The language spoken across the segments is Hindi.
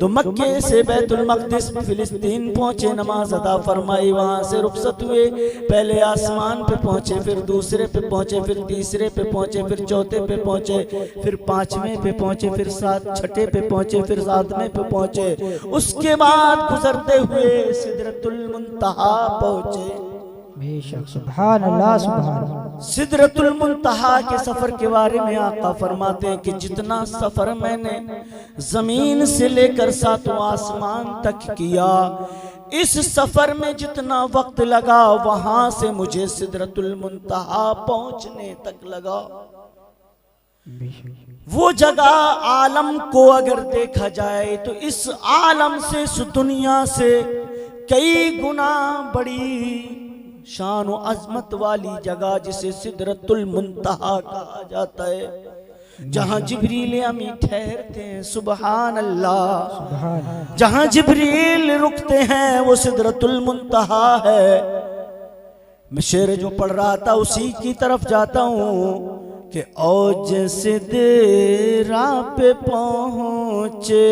तो मक्के से बैतुल मक़दिस फिलिस्तीन पहुंचे, नमाज अदा फरमाई, वहां से रुखसत हुए। पहले आसमान पे पहुंचे, फिर दूसरे पे पहुंचे, फिर तीसरे पे पहुंचे, फिर चौथे पे पहुंचे, फिर पांचवें पे पहुंचे, फिर छठे पे पहुंचे, फिर सातवें पे पहुंचे। उसके बाद गुजरते हुए सिदरतुल मुंतहा पहुंचे। सुभान अल्लाह, सुभान अल्लाह। सिदरतुल मुंतहा के सफर के बारे में आका फरमाते हैं कि जितना सफर मैंने जमीन से लेकर सातों आसमान तक किया, इस सफर में जितना वक्त लगा वहां से मुझे सिदरतुल मुंतहा पहुंचने तक लगा। वो जगह आलम को अगर देखा जाए तो इस आलम से, इस दुनिया से कई गुना बड़ी शान और अजमत वाली जगह जिसे सिदरतुल मुंतहा कहा जाता है, जहां जिब्रील अमीन ठहरते हैं। सुभान अल्लाह। जहां जिब्रील रुकते हैं वो सिदरतुल मुंतहा है। मैं शेर जो पढ़ रहा था उसी की तरफ जाता हूँ कि औज सिदरा पे पहुंचे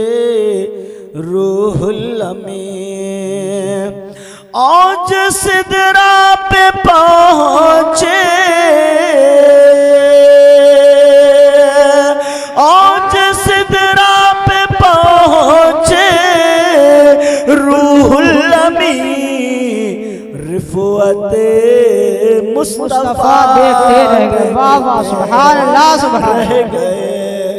रूहुल अमीन, औज सिदरा पे पहुंचे, औज सिदरा पे पहुंचे रूहुल अमीन, रिफ़अते मुस्तफा देखते रह गए। वाह वाह, सुभान अल्लाह, सुभान गए।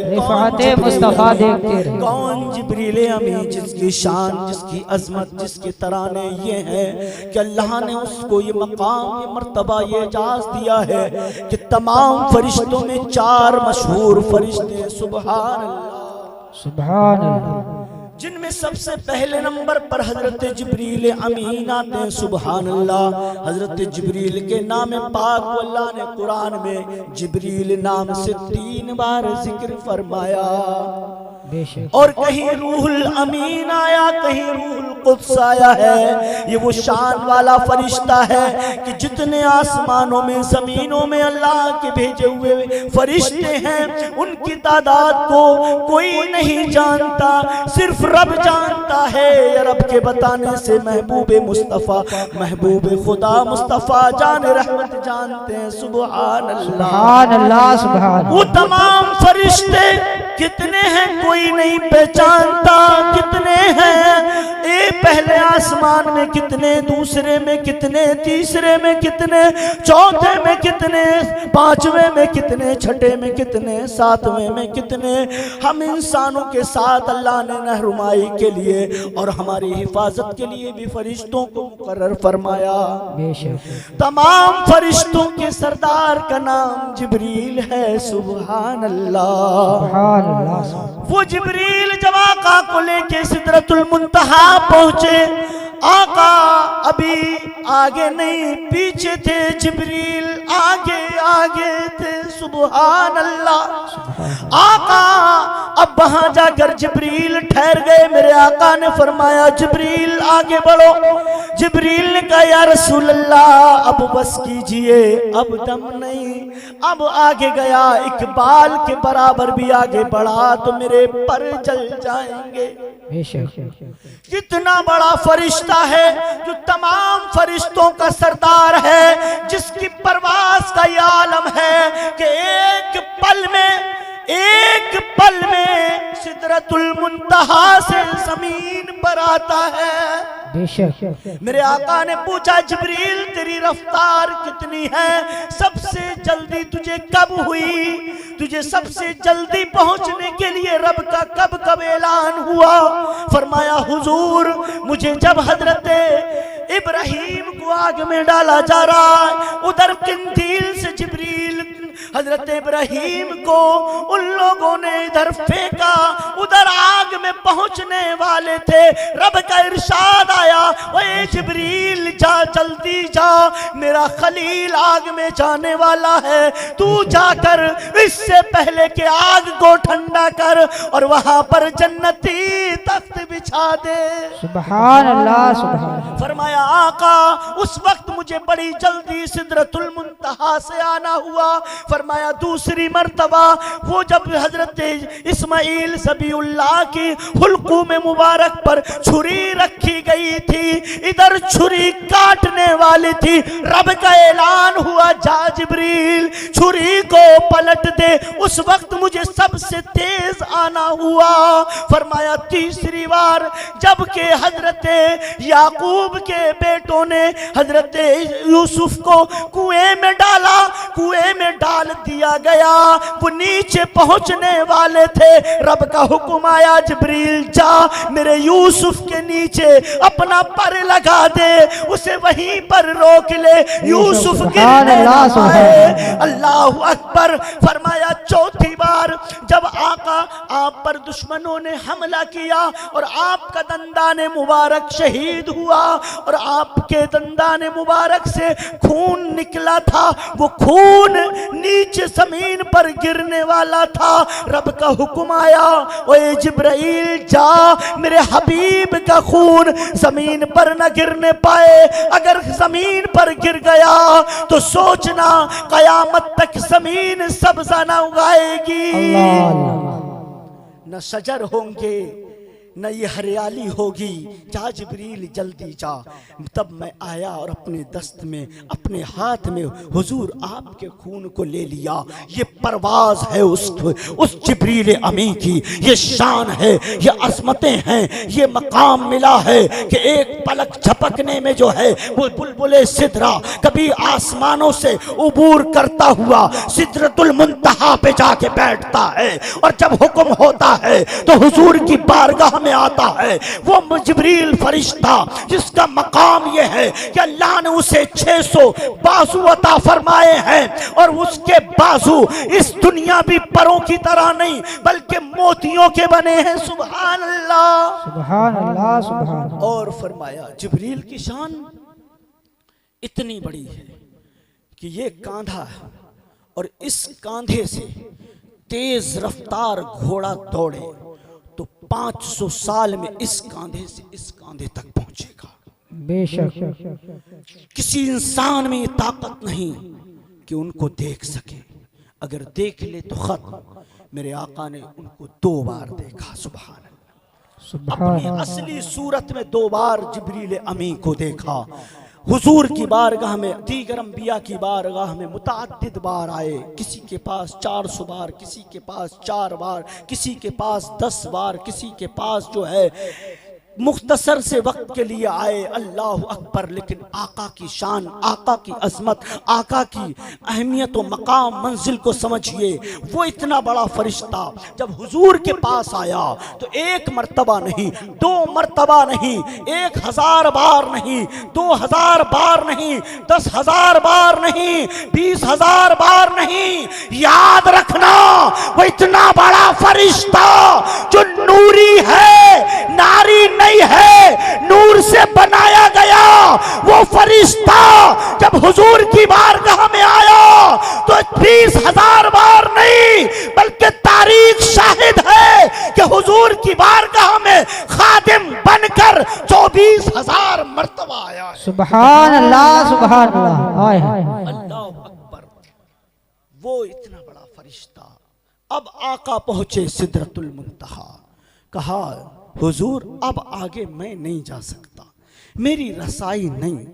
रिफ़अते मुस्तफा देखते रहे। कौन जिब्रील अमीन, जिसकी शान, जिसकी अजमत, जिसके तराने ये हैं कि अल्लाह ने उसको ये मकाम, ये मर्तबा, ये एजाज दिया है कि तमाम फरिश्तों में 4 मशहूर फरिश्ते, सुभान अल्लाह, सुभान अल्लाह, जिनमें सबसे पहले नंबर पर हजरत जिब्रील अमीन आते हैं। सुभान अल्लाह। हजरत जिब्रील के नाम पाक को अल्लाह ने कुरान में जिब्रील नाम से 3 बार जिक्र फरमाया, और कहीं रूहुल अमीन आया, कहीं रूहुल कुद्स आया है। ये वो शान वाला फरिश्ता है कि जितने आसमानों में, जमीनों में अल्लाह के भेजे हुए फरिश्ते हैं, उनकी तादाद को कोई नहीं जानता, सिर्फ रब जानता है। रब के बताने से महबूब मुस्तफ़ा, महबूब खुदा मुस्तफ़ा जान रहमत जानते हैं। सुभान अल्लाह, सुभान। वो तमाम फरिश्ते कितने हैं कोई नहीं पहचानता, कितने हैं, एक पहले आसमान में कितने, दूसरे में कितने, तीसरे में कितने, चौथे में कितने, पांचवें में कितने, छठे में कितने, सातवें में कितने। हम इंसानों के साथ अल्लाह ने रहनुमाई के लिए और हमारी हिफाजत के लिए भी फरिश्तों को मुकर्रर फरमाया। तमाम फरिश्तों के सरदार का नाम जिब्रील है। सुभान अल्लाह। वो जिब्रील जब आका को लेके सिदरतुल मुंतहा पहुंचे, आका अभी आगे नहीं पीछे थे, जिब्रील आगे आगे थे। सुभान अल्लाह। आका अब वहां जाकर जिब्रील ठहर गए। मेरे आका ने फरमाया जिब्रील आगे बढ़ो। जिब्रील ने कहा या रसूल अल्लाह अब बस कीजिए, अब दम नहीं। अब आगे गया, इकबाल के बराबर भी आगे बढ़ा तो मेरे पर जल जाएंगे। कितना बड़ा फरिश्ता है जो तमाम फरिश्तों का सरदार है, जिसकी परवाज़ का ये आलम है कि एक पल में सिदरतुल मुंतहा से जमीन पर आता है। मेरे आका ने पूछा जिब्रील तेरी रफ्तार कितनी है, सबसे जल्दी तुझे कब हुई, तुझे सबसे जल्दी पहुंचने के लिए रब का कब कब ऐलान हुआ। फरमाया हुजूर मुझे जब हजरत इब्राहीम को आग में डाला जा रहा, उधर किंदील से जिब्रील हजरत इब्राहीम को उन लोगों ने इधर फेंका, उधर आग में पहुंचने वाले थे। रब का इरशाद आया ओए जिब्रील जा जल्दी जा, मेरा खलील आग में जाने वाला है, तू जाकर इससे पहले के आग को ठंडा कर और वहां पर जन्नती तख्त बिछा दिखा दे। सुभान अल्लाह सुभान। फरमाया आका उस वक्त मुझे बड़ी जल्दी सिदरतुल मुंतहा से आना हुआ। फरमाया दूसरी मर्तबा वो जब हजरत इस्माइल ज़बीउल्लाह की हुल्कू में मुबारक पर छुरी रखी गई थी, इधर छुरी काटने वाली थी, रब का ऐलान हुआ जा जिब्रील छुरी को पलट दे। उस वक्त मुझे सबसे तेज आना हुआ। फरमाया तीसरी बार जबकि हजरत याकूब के बेटों ने हजरत यूसुफ को कुएं में डाला, कुएं में डाल दिया गया, वो नीचे पहुंचने वाले थे, रब का हुक्म आया जिब्रील जा मेरे यूसुफ के नीचे अपना पर लगा दे, उसे वहीं पर रोक ले, यूसुफ गिरने न पाए। अल्लाहु अकबर। फरमाया चौथी बार जब आका आप पर दुश्मनों ने हमला किया और आपका दंदाने मुबारक शहीद हुआ और आपके दंदाने मुबारक से खून निकला था, वो खून नीचे जमीन पर गिरने वाला था, रब का हुक्म आया ओए जिब्राइल जा मेरे हबीब का खून जमीन पर न गिरने पाए, अगर जमीन पर गिर गया तो सोचना कयामत तक जमीन सब्जा न उगाएगी, न शजर होंगे न ये हरियाली होगी। जा जिब्रील जल्दी जा। तब मैं आया और अपने दस्त में अपने हाथ में हुजूर आपके खून को ले लिया। ये परवाज है उस जिब्रील अमी की, ये शान है, ये अज़मतें हैं, ये मकाम मिला है कि एक पलक झपकने में जो है वो बुलबुले सिदरा कभी आसमानों से उबूर करता हुआ सिदरतुल मुंतहा पे जाके बैठता है और जब हुक्म होता है तो हुजूर की बारगाह में आता है वो जिब्रील फरिश्ता जिसका मकाम यह है कि अल्लाह ने उसे 600 बाजू अता फरमाए हैं और उसके बाजू इस दुनियावी परों की तरह नहीं बल्कि मोतियों के बने हैं। सुभान अल्लाह सुभान अल्लाह सुभान। और फरमाया जिब्रील की शान इतनी बड़ी है कि ये कांधा है और इस कांधे से तेज रफ्तार घोड़ा दौड़े तो 500 साल में इस कांधे से इस कांधे तक पहुंचेगा। बेशक किसी इंसान में ये ताकत नहीं कि उनको देख सके, अगर देख ले तो खत्म। मेरे आका ने उनको 2 बार देखा। सुभान अल्लाह। अपनी असली सूरत में 2 बार जिब्रील अमी को देखा। हुजूर की बारगाह में दीगर अंबिया की बारगाह में मुतअद्दिद बार आए, किसी के पास 400 बार, किसी के पास 4 बार, किसी के पास 10 बार, किसी के पास जो है मुख्तसर से वक्त के लिए आए। अल्लाह अकबर। लेकिन आका की शान, आका की अजमत, आका की अहमियत व मकाम मंजिल को समझिए। वो इतना बड़ा फरिश्ता जब हुजूर के पास आया तो 1 मर्तबा नहीं, 2 मर्तबा नहीं, 1000 बार नहीं, 2000 बार नहीं, 10,000 बार नहीं, 20,000 बार नहीं, याद रखना वो इतना बड़ा फरिश्ता जो नूरी है, नारी नहीं है, नूर से बनाया गया वो फरिश्ता जब हुजूर की बारगाह में आया तो 20,000 बार नहीं बल्कि तारीख शाहिद है कि हुजूर की बारगाह में खादिम बनकर 24,000 मर्तबा आया। सुभान अल्लाह सुभान अल्लाह। अल्लाह अकबर। वो इतना बड़ा फरिश्ता। अब आका पहुंचे सिदरतुल मुंतहा। कहा हुजूर अब आगे मैं नहीं जा सकता, मेरी रसाई नहीं,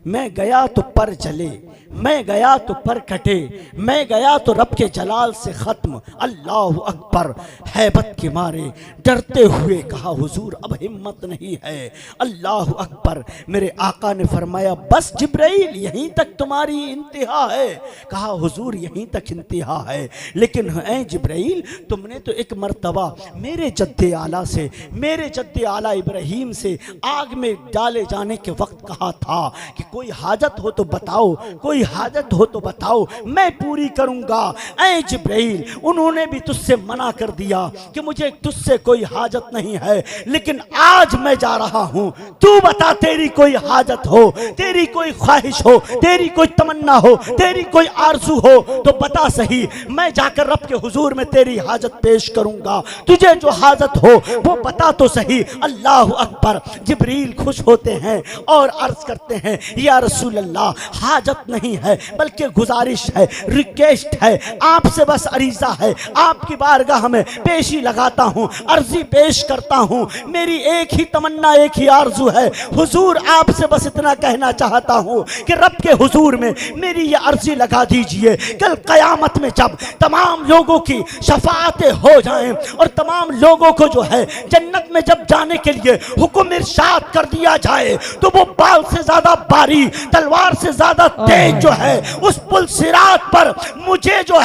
मैं गया तो पर जले, मैं गया तो पर कटे, मैं गया तो रब के जलाल से ख़त्म। अल्लाह अकबर। हैबत के मारे डरते हुए कहा हुजूर अब हिम्मत नहीं है। अल्लाह अकबर। मेरे आका ने फरमाया बस जिब्राइल यहीं तक तुम्हारी इंतहा है। कहा हुजूर यहीं तक इंतहा है, लेकिन ऐ जिब्राइल तुमने तो एक मर्तबा मेरे जद्दे आला से, मेरे जद्दे आला इब्राहीम से आग में डाले जाने के वक्त कहा था कि कोई हाजत हो तो बताओ, कोई हाजत हो तो बताओ, मैं पूरी करूंगा। ऐ जिब्राइल, उन्होंने भी तुझसे मना कर दिया कि मुझे तुझसे कोई हाजत नहीं है, लेकिन आज मैं जा रहा हूं, तू बता तेरी कोई हाजत हो, तेरी कोई ख्वाहिश हो, तेरी कोई तमन्ना हो, तेरी कोई आरज़ू हो तो बता सही, मैं जाकर रब के हुजूर में तेरी हाजत पेश करूंगा। तुझे जो हाजत हो वो बता तो सही। अल्लाह अकबर। जिब्रील खुश होते हैं और अर्ज करते हैं, या रसूल अल्लाह, हाजत नहीं है बल्कि गुजारिश है, रिक्वेस्ट है, आपसे बस अरीजा है, आपकी बारगाह में पेशी लगाता हूँ, अर्जी पेश करता हूँ। मेरी एक ही तमन्ना, एक ही आरजू है, हुजूर आपसे बस इतना कहना चाहता हूँ कि रब के हुजूर में मेरी ये अर्जी लगा दीजिए। कल क़यामत में जब तमाम लोगों की शफाअतें हो जाएं और तमाम लोगों को जो है जन्नत में जब जाने के लिए हुक्म इरशाद कर दिया जाए, तो वो बाल से ज्यादा बारी, तलवार से ज्यादा तेज जो है उस पुल सिरात पर मुझे जो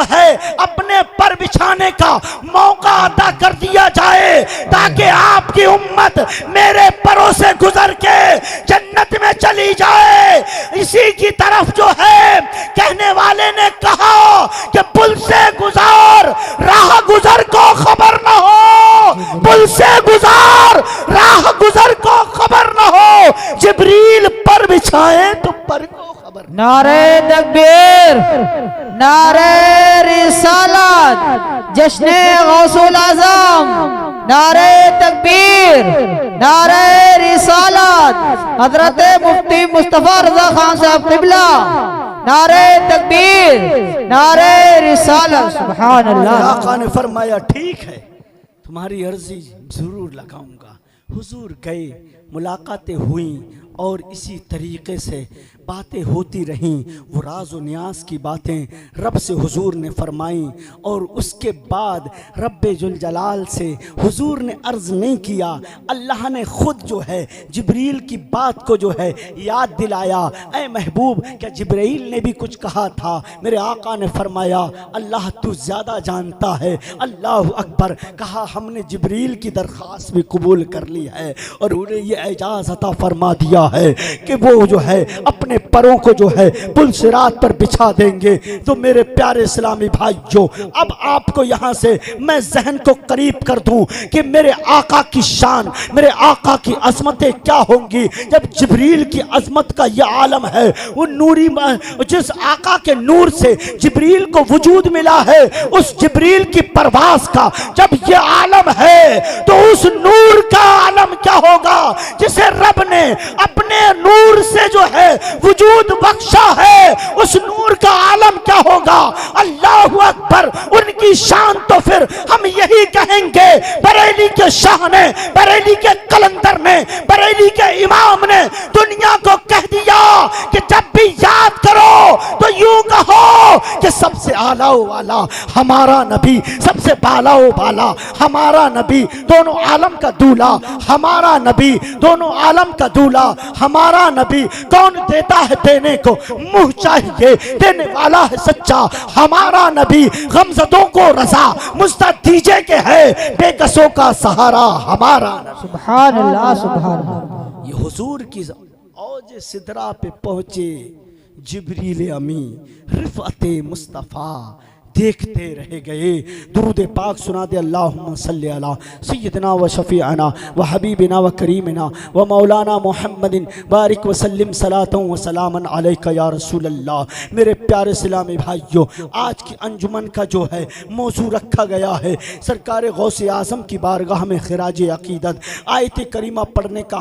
है अपने पर बिछाने का मौका अता कर दिया जाए, ताकि आपकी उम्मत मेरे परों से गुजर के जन्नत में चली जाए। इसी की तरफ जो है कहने वाले ने कहा कि पुल से गुजार, राह गुजर को खबर न हो, पुल से गुजार, राह गुजर को खबर न हो। जिब्रील पर बिछाए तो पर को खबर। नारे तकबीर, नारे रिसालत, जश्ने गौसुल आज़म, नारे तकबीर, नारे रिसालत, हजरत मुफ्ती मुस्तफा रजा खान साहब क़िबला, नारे तकबीर, नारे रिसालत। सुभान अल्लाह। आका ने फरमाया, ठीक है, तुम्हारी अर्जी जरूर लगाऊंगा। हुजूर गए, मुलाकातें हुई और इसी तरीके से बातें होती रहीं। वो राज व न्यास की बातें रब से हुजूर ने फरमाई और उसके बाद रब्बे जुल जलाल से हुजूर ने अर्ज़ नहीं किया, अल्लाह ने खुद जो है जिब्रील की बात को जो है याद दिलाया। ऐ महबूब, क्या जिब्रील ने भी कुछ कहा था? मेरे आका ने फरमाया, अल्लाह तू ज़्यादा जानता है। अल्लाह अकबर। कहा, हमने जिब्रील की दरख्वास्त भी कबूल कर ली है और उन्हें ये एजाज़ अता फरमा दिया है कि वो जो है अपने परों को जो है पुल सिरात पर बिछा देंगे। तो मेरे प्यारे इस्लामी भाइयों, अब आपको यहाँ से मैं जहन को करीब कर दूं कि मेरे आका की शान, मेरे आका की अजमतें क्या होंगी। जब जिब्रील की अजमत का यह आलम है, वो नूरी, जिस आका के नूर से जिब्रील को वजूद मिला है, उस जिब्रील की परवास का जब ये आलम है, तो उस नूर का आलम क्या होगा जिसे रब ने अपने नूर से जो है वजूद बख्शा है। उस नूर का आलम क्या होगा? अल्लाहु अकबर। उनकी शान तो फिर हम यही कहेंगे, बरेली के शाह ने, बरेली के कलंदर ने, बरेली के इमाम ने दुनिया को कह दिया कि जब भी याद करो तो यूं कहो कि सबसे आला वाला हमारा नबी, सबसे बाला वाला हमारा नबी, दोनों आलम का दूल्हा हमारा नबी, दोनों आलम का दूल्हा हमारा नबी। कौन देता है देने को मुंह चाहिए, देने वाला है सच्चा हमारा नबी। गमज़दों को रज़ा मुस्तद दीजे के है, बेकसों का सहारा हमारा नबी। सुभान अल्लाह, सुभान अल्लाह। ये हुजूर की औज सिदरा पे पहुंचे जिब्रील अमी, रिफ़अते मुस्तफ़ा देखते रह गए। दुरूद पाक सुना दे, अल्लाहुम्मा सल्ली अला सय्यदना व शफीअना व हबीबना व करीमना व मौलाना मुहम्मदिन बारिक व सल्लिम सलातन व सलामन अलैका या रसूल अल्लाह। मेरे प्यारे इस्लामी भाइयों, आज की अंजुमन का जो है मौजू रखा गया है, सरकार गौसे आज़म की बारगाह में खिराज अकीदत आयत करीमा पढ़ने का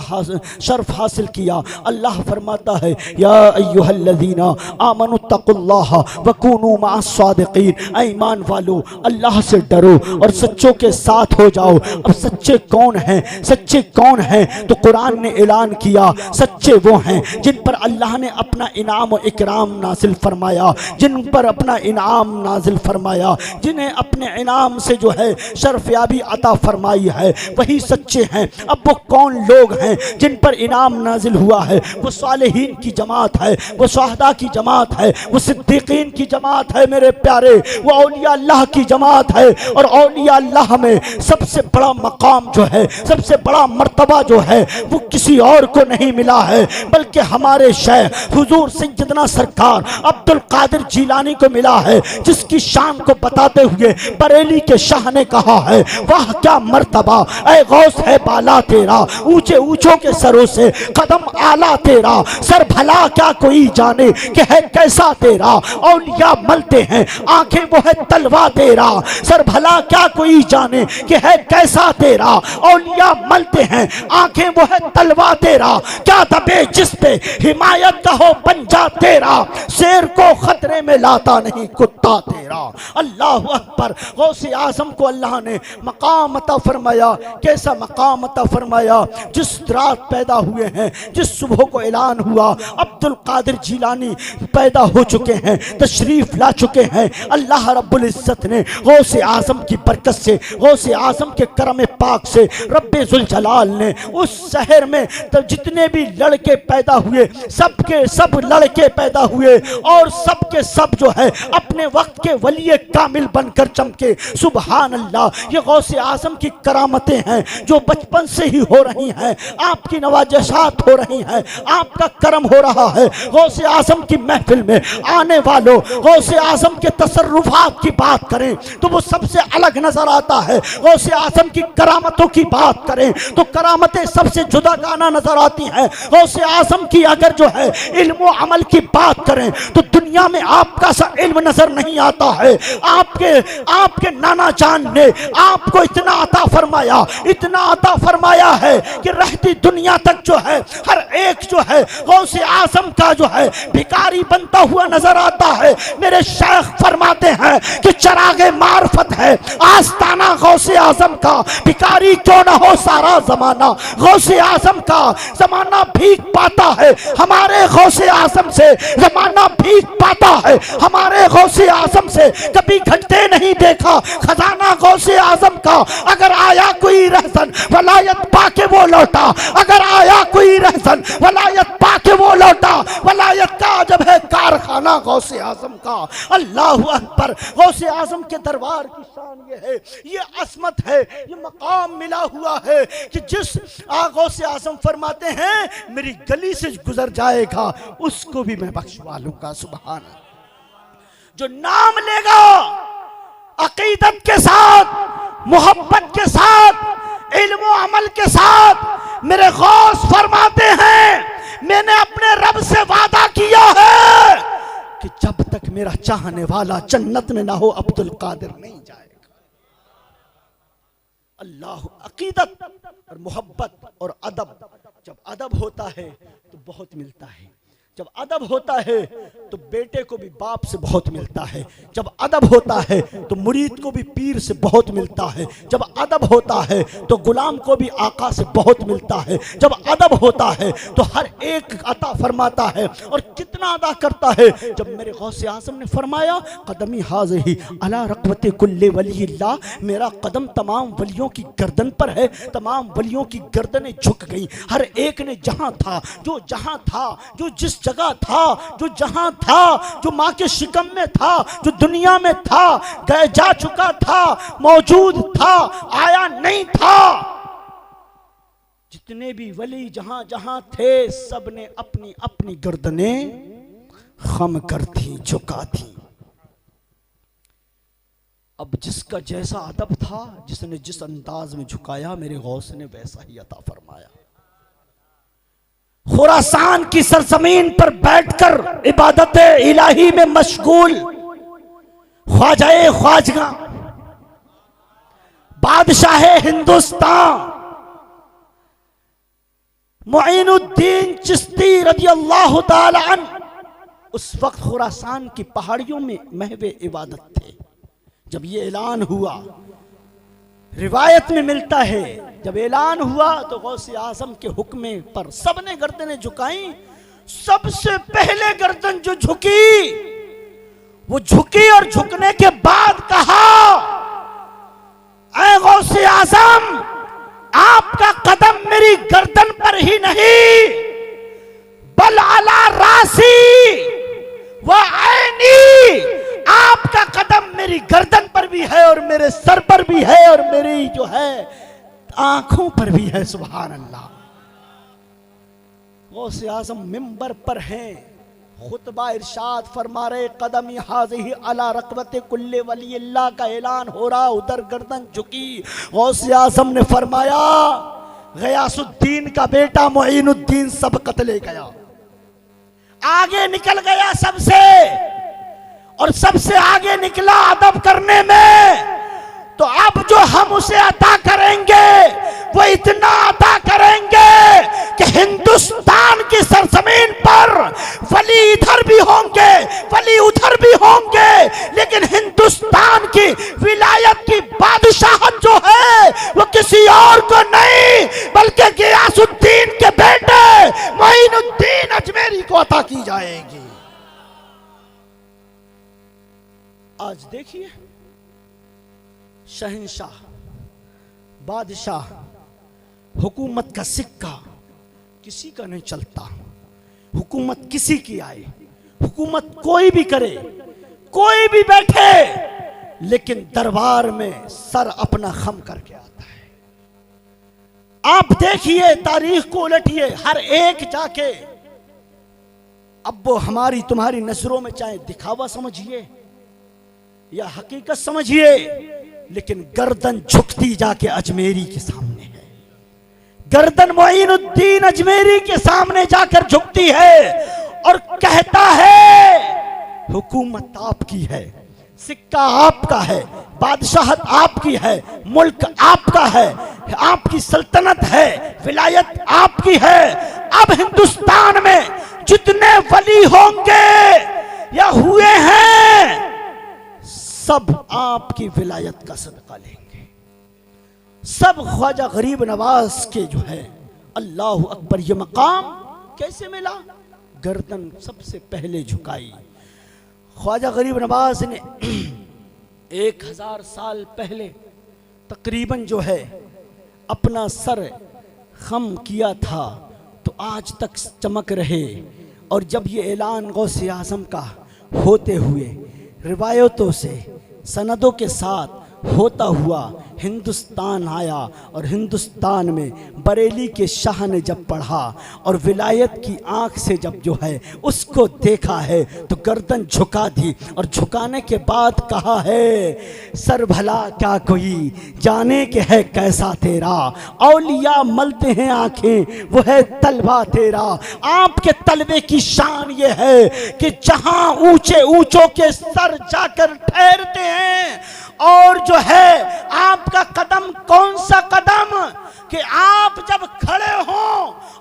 शर्फ हासिल किया। अल्लाह फरमाता है, या अय्युहल्लज़ीना आमनुत्तकुल्लाह व कूनू मअस सादिकीन। ईमान वालो, अल्लाह से डरो और सच्चों के साथ हो जाओ। अब सच्चे कौन हैं? सच्चे कौन हैं? तो कुरान ने ऐलान किया, सच्चे वो हैं जिन पर अल्लाह ने अपना इनाम और इकराम नाजिल फरमाया, जिन पर अपना इनाम नाजिल फरमाया, जिन्हें अपने इनाम से जो है शर्फयाबी अता फरमाई है, वही सच्चे हैं। अब वो कौन लोग हैं जिन पर इनाम नाजिल हुआ है? वो सालिहीन की जमात है, वो शुहदा की जमात है, वो सिद्दीकीन की जमात है। मेरे प्यारे वो औलिया अल्लाह की जमात है। और औलिया अल्लाह में सबसे बड़ा मकाम जो है, सबसे बड़ा मर्तबा जो है, वो किसी और को नहीं मिला है, बल्कि हमारे शेख हुजूर सैयदना सरकार अब्दुल कादिर जिलानी को मिला है, जिसकी शान को बताते हुए बरेली के शाह ने कहा है, वाह क्या मर्तबा ऐ गौस है बाला तेरा, ऊंचे ऊंचों के सरों से कदम आला तेरा, सर भला क्या कोई जाने कि है कैसा तेरा, औलिया मलते हैं आंखें वो है तलवा तेरा, सर भला क्या कोई जाने कि है कैसा तेरा, औलिया मलते हैं आंखें वो है तलवा तेरा, क्या दबे जिस पे हिमायत का हो पंजा तेरा, शेर को खतरे में लाता नहीं कुत्ता तेरा। अल्लाह अकबर। गौसे आजम को अल्लाह ने मकाम अता फरमाया। कैसा मकाम अता फरमाया? जिस रात पैदा हुए हैं, जिस सुबह को ऐलान हुआ अब्दुल कादिर जिलानी पैदा हो चुके हैं, तशरीफ ला चुके हैं, अल्लाह रब्बुल इज्जत ने गौसे आजम की बरकत से, गौसे आजम के करम पाक से, रब्बे जुल जलाल ने उस शहर में तो जितने भी लड़के पैदा हुए, सबके सब लड़के पैदा हुए और सबके सब जो है अपने वक्त के वली कामिल बनकर चमके। सुभान अल्लाह। ये गौसे आजम की करामतें हैं जो बचपन से ही हो रही हैं, आपकी नवाजशात हो रही हैं, आपका करम हो रहा है। गौसे आजम की महफिल में आने वालों, गौसे आजम के तसर्रुफात की बात करें तो वो सबसे अलग नजर आता है। गौसे आजम की करामतों की बात करें तो करामतें सबसे जुदा गाना नजर आती हैं। गौसे आजम की अगर जो है इल्म व अमल की बात करें तो दुनिया में आपका सा इल्म नजर नहीं आता है। आपके नाना जान ने आपको इतना अता फरमाया, इतना अता फरमाया है कि रहती दुनिया तक जो है हर एक जो है गौसे आजम का जो है भिखारी बनता हुआ नजर आता है। मेरे शेख फरमाते हैं कि चरागे मार्फत है आस्ताना गौसे आजम का, भिखारी क्यों ना हो सारा जमाना, गौसे आजम का जमाना भीख पाता है, हमारे गौसे आजम से जमाना भीख पाता है, हमारे गौसे आजम से कभी घटते नहीं देखा खजाना गौसे आजम का। अगर आया कोई रहसन वलायत पाके वो लौटा, अगर आया कोई रहसन वलायत पाके वो लौटा, वलायत का जब है कारखाना गौसे आजम का। अल्लाह अकबर। गौसे आजम के दरबार की शान ये है, ये असमत है, ये मकाम मिला हुआ है कि जिस गौसे आजम फरमाते हैं मेरी गली से गुजर जाएगा उसको भी मैं बख्शवा लूंगा। सुभान अल्लाह। जो नाम लेगा अकीदत के साथ, मोहब्बत के साथ, इल्म व अमल के साथ, मेरे गौस फरमाते हैं मैंने अपने रब से वादा किया है कि जब तक मेरा चाहने वाला जन्नत में ना हो अब्दुल कादिर नहीं जाएगा। अल्लाह। अकीदत और मोहब्बत और अदब, जब अदब होता है तो बहुत मिलता है, जब अदब होता है तो बेटे को भी बाप से बहुत मिलता है, जब अदब होता है तो मुरीद को भी पीर से बहुत मिलता है, जब अदब होता है तो गुलाम को भी आका से बहुत मिलता है, जब अदब होता है तो हर एक अता फरमाता है। और कितना अदा करता है? जब मेरे गौसे आज़म ने फरमाया कदमी हाज़िही अला रक़बति कुल्ले वलील्लाह, मेरा कदम तमाम वलियों की गर्दन पर है, तमाम वलियों की गर्दनें झुक गई। हर एक ने जहां था, जो जहां था, जो जिस जगह था, जो जहां था, जो मां के शिकम में था, जो दुनिया में था, गए जा चुका था, मौजूद था, आया नहीं था, जितने भी वली जहां जहां थे सब ने अपनी अपनी गर्दनें खम कर थी, झुका थी। अब जिसका जैसा अदब था, जिसने जिस अंदाज में झुकाया, मेरे गौस ने वैसा ही अता फरमाया। खुरासान की सरजमीन पर बैठकर इबादत इलाही में मशगूल ख्वाजाए ख्वाजगा बादशाह हिंदुस्तान मुईनुद्दीन चिश्ती रज़ी अल्लाह ताला अन्हु उस वक्त खुरासान की पहाड़ियों में महवे इबादत थे। जब ये ऐलान हुआ, रिवायत में मिलता है, जब ऐलान हुआ तो गौसे आजम के हुक्म पर सबने गर्दनें झुकाई। सबसे पहले गर्दन जो झुकी, वो झुकी और झुकने के बाद कहा, ऐ गौसे आजम, आपका कदम मेरी गर्दन पर ही नहीं बल अला रासी व ऐनी, आपका कदम मेरी मेरी गर्दन पर भी है और मेरे सर पर भी है और मेरी जो है आंखों पर भी है। सुभान अल्लाह। गौसे आजम मिंबर पर हैं, खुतबा इरशाद फरमा रहे, कदम हाज़िही अला रक़बत कुल्ले वली अल्लाह का ऐलान हो रहा, उधर गर्दन झुकी। गौसे आजम ने फरमाया, गयासुद्दीन का बेटा मुईनुद्दीन सबकत ले गया, आगे निकल गया सबसे, और सबसे आगे निकला अदब करने में। तो अब जो हम उसे अता करेंगे वो इतना अता करेंगे कि हिंदुस्तान की सरजमीन पर वली इधर भी होंगे, वली उधर भी होंगे, लेकिन हिंदुस्तान की विलायत की बादशाहत जो है वो किसी और को नहीं बल्कि गियासुद्दीन के बेटे मोइनुद्दीन अजमेरी को अता की जाएगी। आज देखिए, शहंशाह, बादशाह, हुकूमत का सिक्का किसी का नहीं चलता। हुकूमत किसी की आए, हुकूमत कोई भी करे, कोई भी बैठे, लेकिन दरबार में सर अपना खम करके आता है। आप देखिए, तारीख को उलटिए, हर एक जाके, अब वो हमारी तुम्हारी नजरों में चाहे दिखावा समझिए या हकीकत समझिए, लेकिन गर्दन झुकती जाके अजमेरी के सामने है। गर्दन मोइनुद्दीन अजमेरी के सामने जाकर झुकती है और कहता है, हुकूमत आपकी है, सिक्का आपका है, बादशाहत आपकी है, मुल्क आपका है, आपकी सल्तनत है, विलायत आपकी है। अब हिंदुस्तान में जितने वली होंगे या हुए हैं, सब आपकी विलायत का सदका लेंगे। सब ख्वाजा गरीब नवाज के जो है, अल्लाह अकबर, ये मकाम कैसे मिला? गर्दन सबसे पहले झुकाई। ख्वाजा गरीब नवाज ने 1000 साल पहले तकरीबन जो है अपना सर खम किया था, तो आज तक चमक रहे। और जब ये ऐलान गौसे आज़म का होते हुए रिवायतों से, सनदों के साथ होता हुआ हिंदुस्तान आया, और हिंदुस्तान में बरेली के शाह ने जब पढ़ा और विलायत की आंख से जब जो है उसको देखा है, तो गर्दन झुका दी, और झुकाने के बाद कहा है, सर भला क्या कोई जाने के है कैसा तेरा, औलिया मलते हैं आंखें वो है तलवा तेरा। आपके तलवे की शान ये है कि जहां ऊंचे ऊंचों के सर जाकर ठहरते हैं, और जो है आपका कदम कौन सा कदम कि आप जब खड़े हों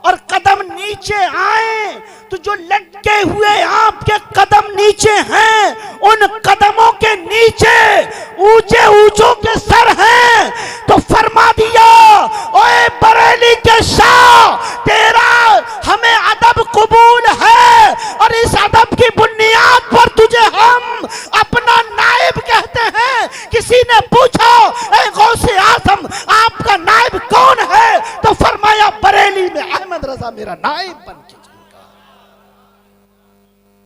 और कदम नीचे आए, तो जो लटके हुए आपके कदम नीचे हैं, उन कदमों के नीचे ऊंचे ऊंचों के सर हैं। तो फरमा दिया, ओए बरेली के शाह, तेरा हमें अदब कबूल है, और इस अदब की बुनियाद पर तुझे हम अपना नायब कहते हैं। किसी ने पूछा, ए गौसे आज़म, आपका नायब कौन है? तो फरमाया, बरेली में अहमद रजा मेरा नायब बन के जाएगा।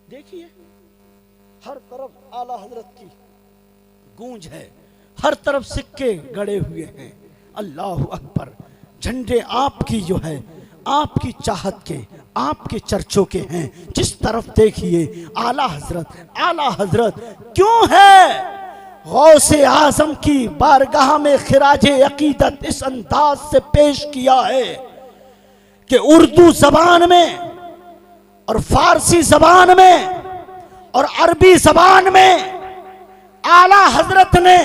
देखिए, हर तरफ आला हजरत की गूंज है, हर तरफ सिक्के गड़े हुए हैं। अल्लाह अकबर, झंडे आपकी जो है, आपकी चाहत के, आपके चर्चों के हैं। जिस तरफ देखिए आला हजरत, आला हजरत। क्यों है? गौसे आज़म की बारगाह में खिराजे अकीदत इस अंदाज से पेश किया है कि उर्दू जबान में और फारसी जबान में और अरबी जबान में आला हजरत ने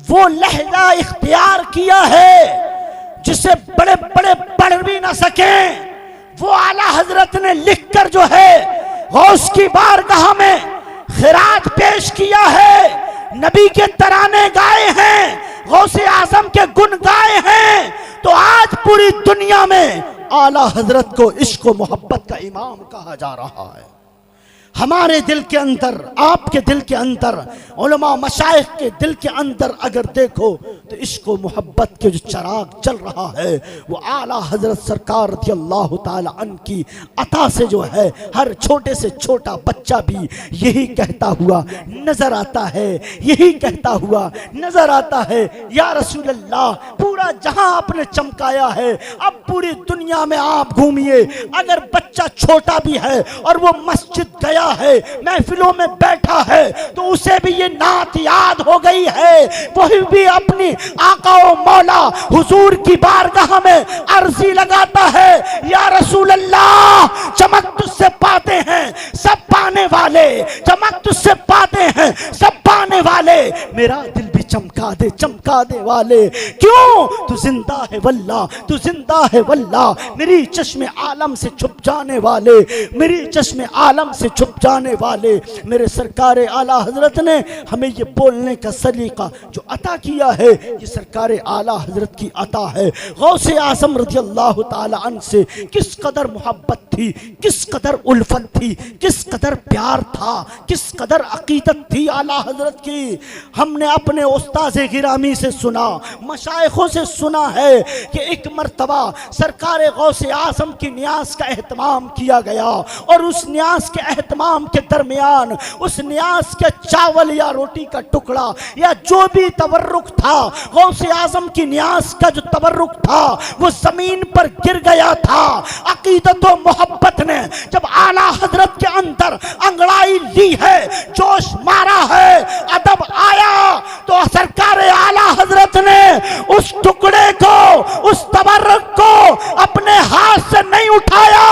वो लहजा इख्तियार किया है जिसे बड़े बड़े पढ़ भी ना सकें। वो आला हजरत ने लिखकर जो है गौस की बारगाह में खिराज पेश किया है, नबी के तराने गाए हैं, गौसे आज़म के गुण गाए हैं। तो आज पूरी दुनिया में आला हजरत को इश्क व मोहब्बत का इमाम कहा जा रहा है। हमारे दिल के अंदर, आपके दिल के अंदर, उलमा मशाइख के दिल के अंदर अगर देखो तो इश्क व मोहब्बत के जो चराग जल रहा है वो आला हजरत सरकार रज़ी अल्लाह ताला अन्हु की अता से जो है हर छोटे से छोटा बच्चा भी यही कहता हुआ नजर आता है, यही कहता हुआ नजर आता है, या रसूल अल्लाह पूरा जहां आपने चमकाया है, अब पूरी दुनिया में आप घूमिए, अगर बच्चा छोटा भी है और वो मस्जिद गया है, महफिलों में बैठा है, तो उसे भी ये नात याद हो गई है, वही भी अपनी आका व मौला हुजूर की बारगाह में अर्जी लगाता है, या रसूल अल्लाह चमक तुझसे पाते हैं सब पाने वाले, चमक तुझसे पाते हैं सब पाने वाले, मेरा दिल भी चमका दे वाले, क्यों तू जिंदा है वल्लाह, तू जिंदा है वल्लाह, मेरी चश्मे आलम से छुप जाने वाले, मेरी चश्मे आलम से छुप जाने वाले। मेरे सरकार आला हजरत ने हमें ये बोलने का सलीका जो अता किया है, ये सरकार आला हजरत की अता है। गौसे आज़म रज़ी अल्लाह ताला अन्हु से किस कदर मोहब्बत थी, किस कदर उल्फत थी, किस कदर प्यार था, किस कदर अकीदत थी आला हजरत की। हमने अपने उस्ताज़े गिरामी से सुना, मशाइखों से सुना है कि एक मर्तबा सरकार गौसे आज़म की न्यास का एहतमाम किया गया और उस न्यास के एहतमाम के दरमियान उस न्यास के चावल या रोटी का टुकड़ा या जो भी तबर्रुक था, गौसे आज़म की न्यास का जो तबर्रुक था वो जमीन पर गिर गया था। अकीदत व मोहब्बत ने जब आला हजरत के अंदर अंगड़ाई ली है, जोश मारा है, अदब आया, तो सरकार आला हजरत ने उस टुकड़े को, उस तबर्रुक को अपने हाथ से नहीं उठाया,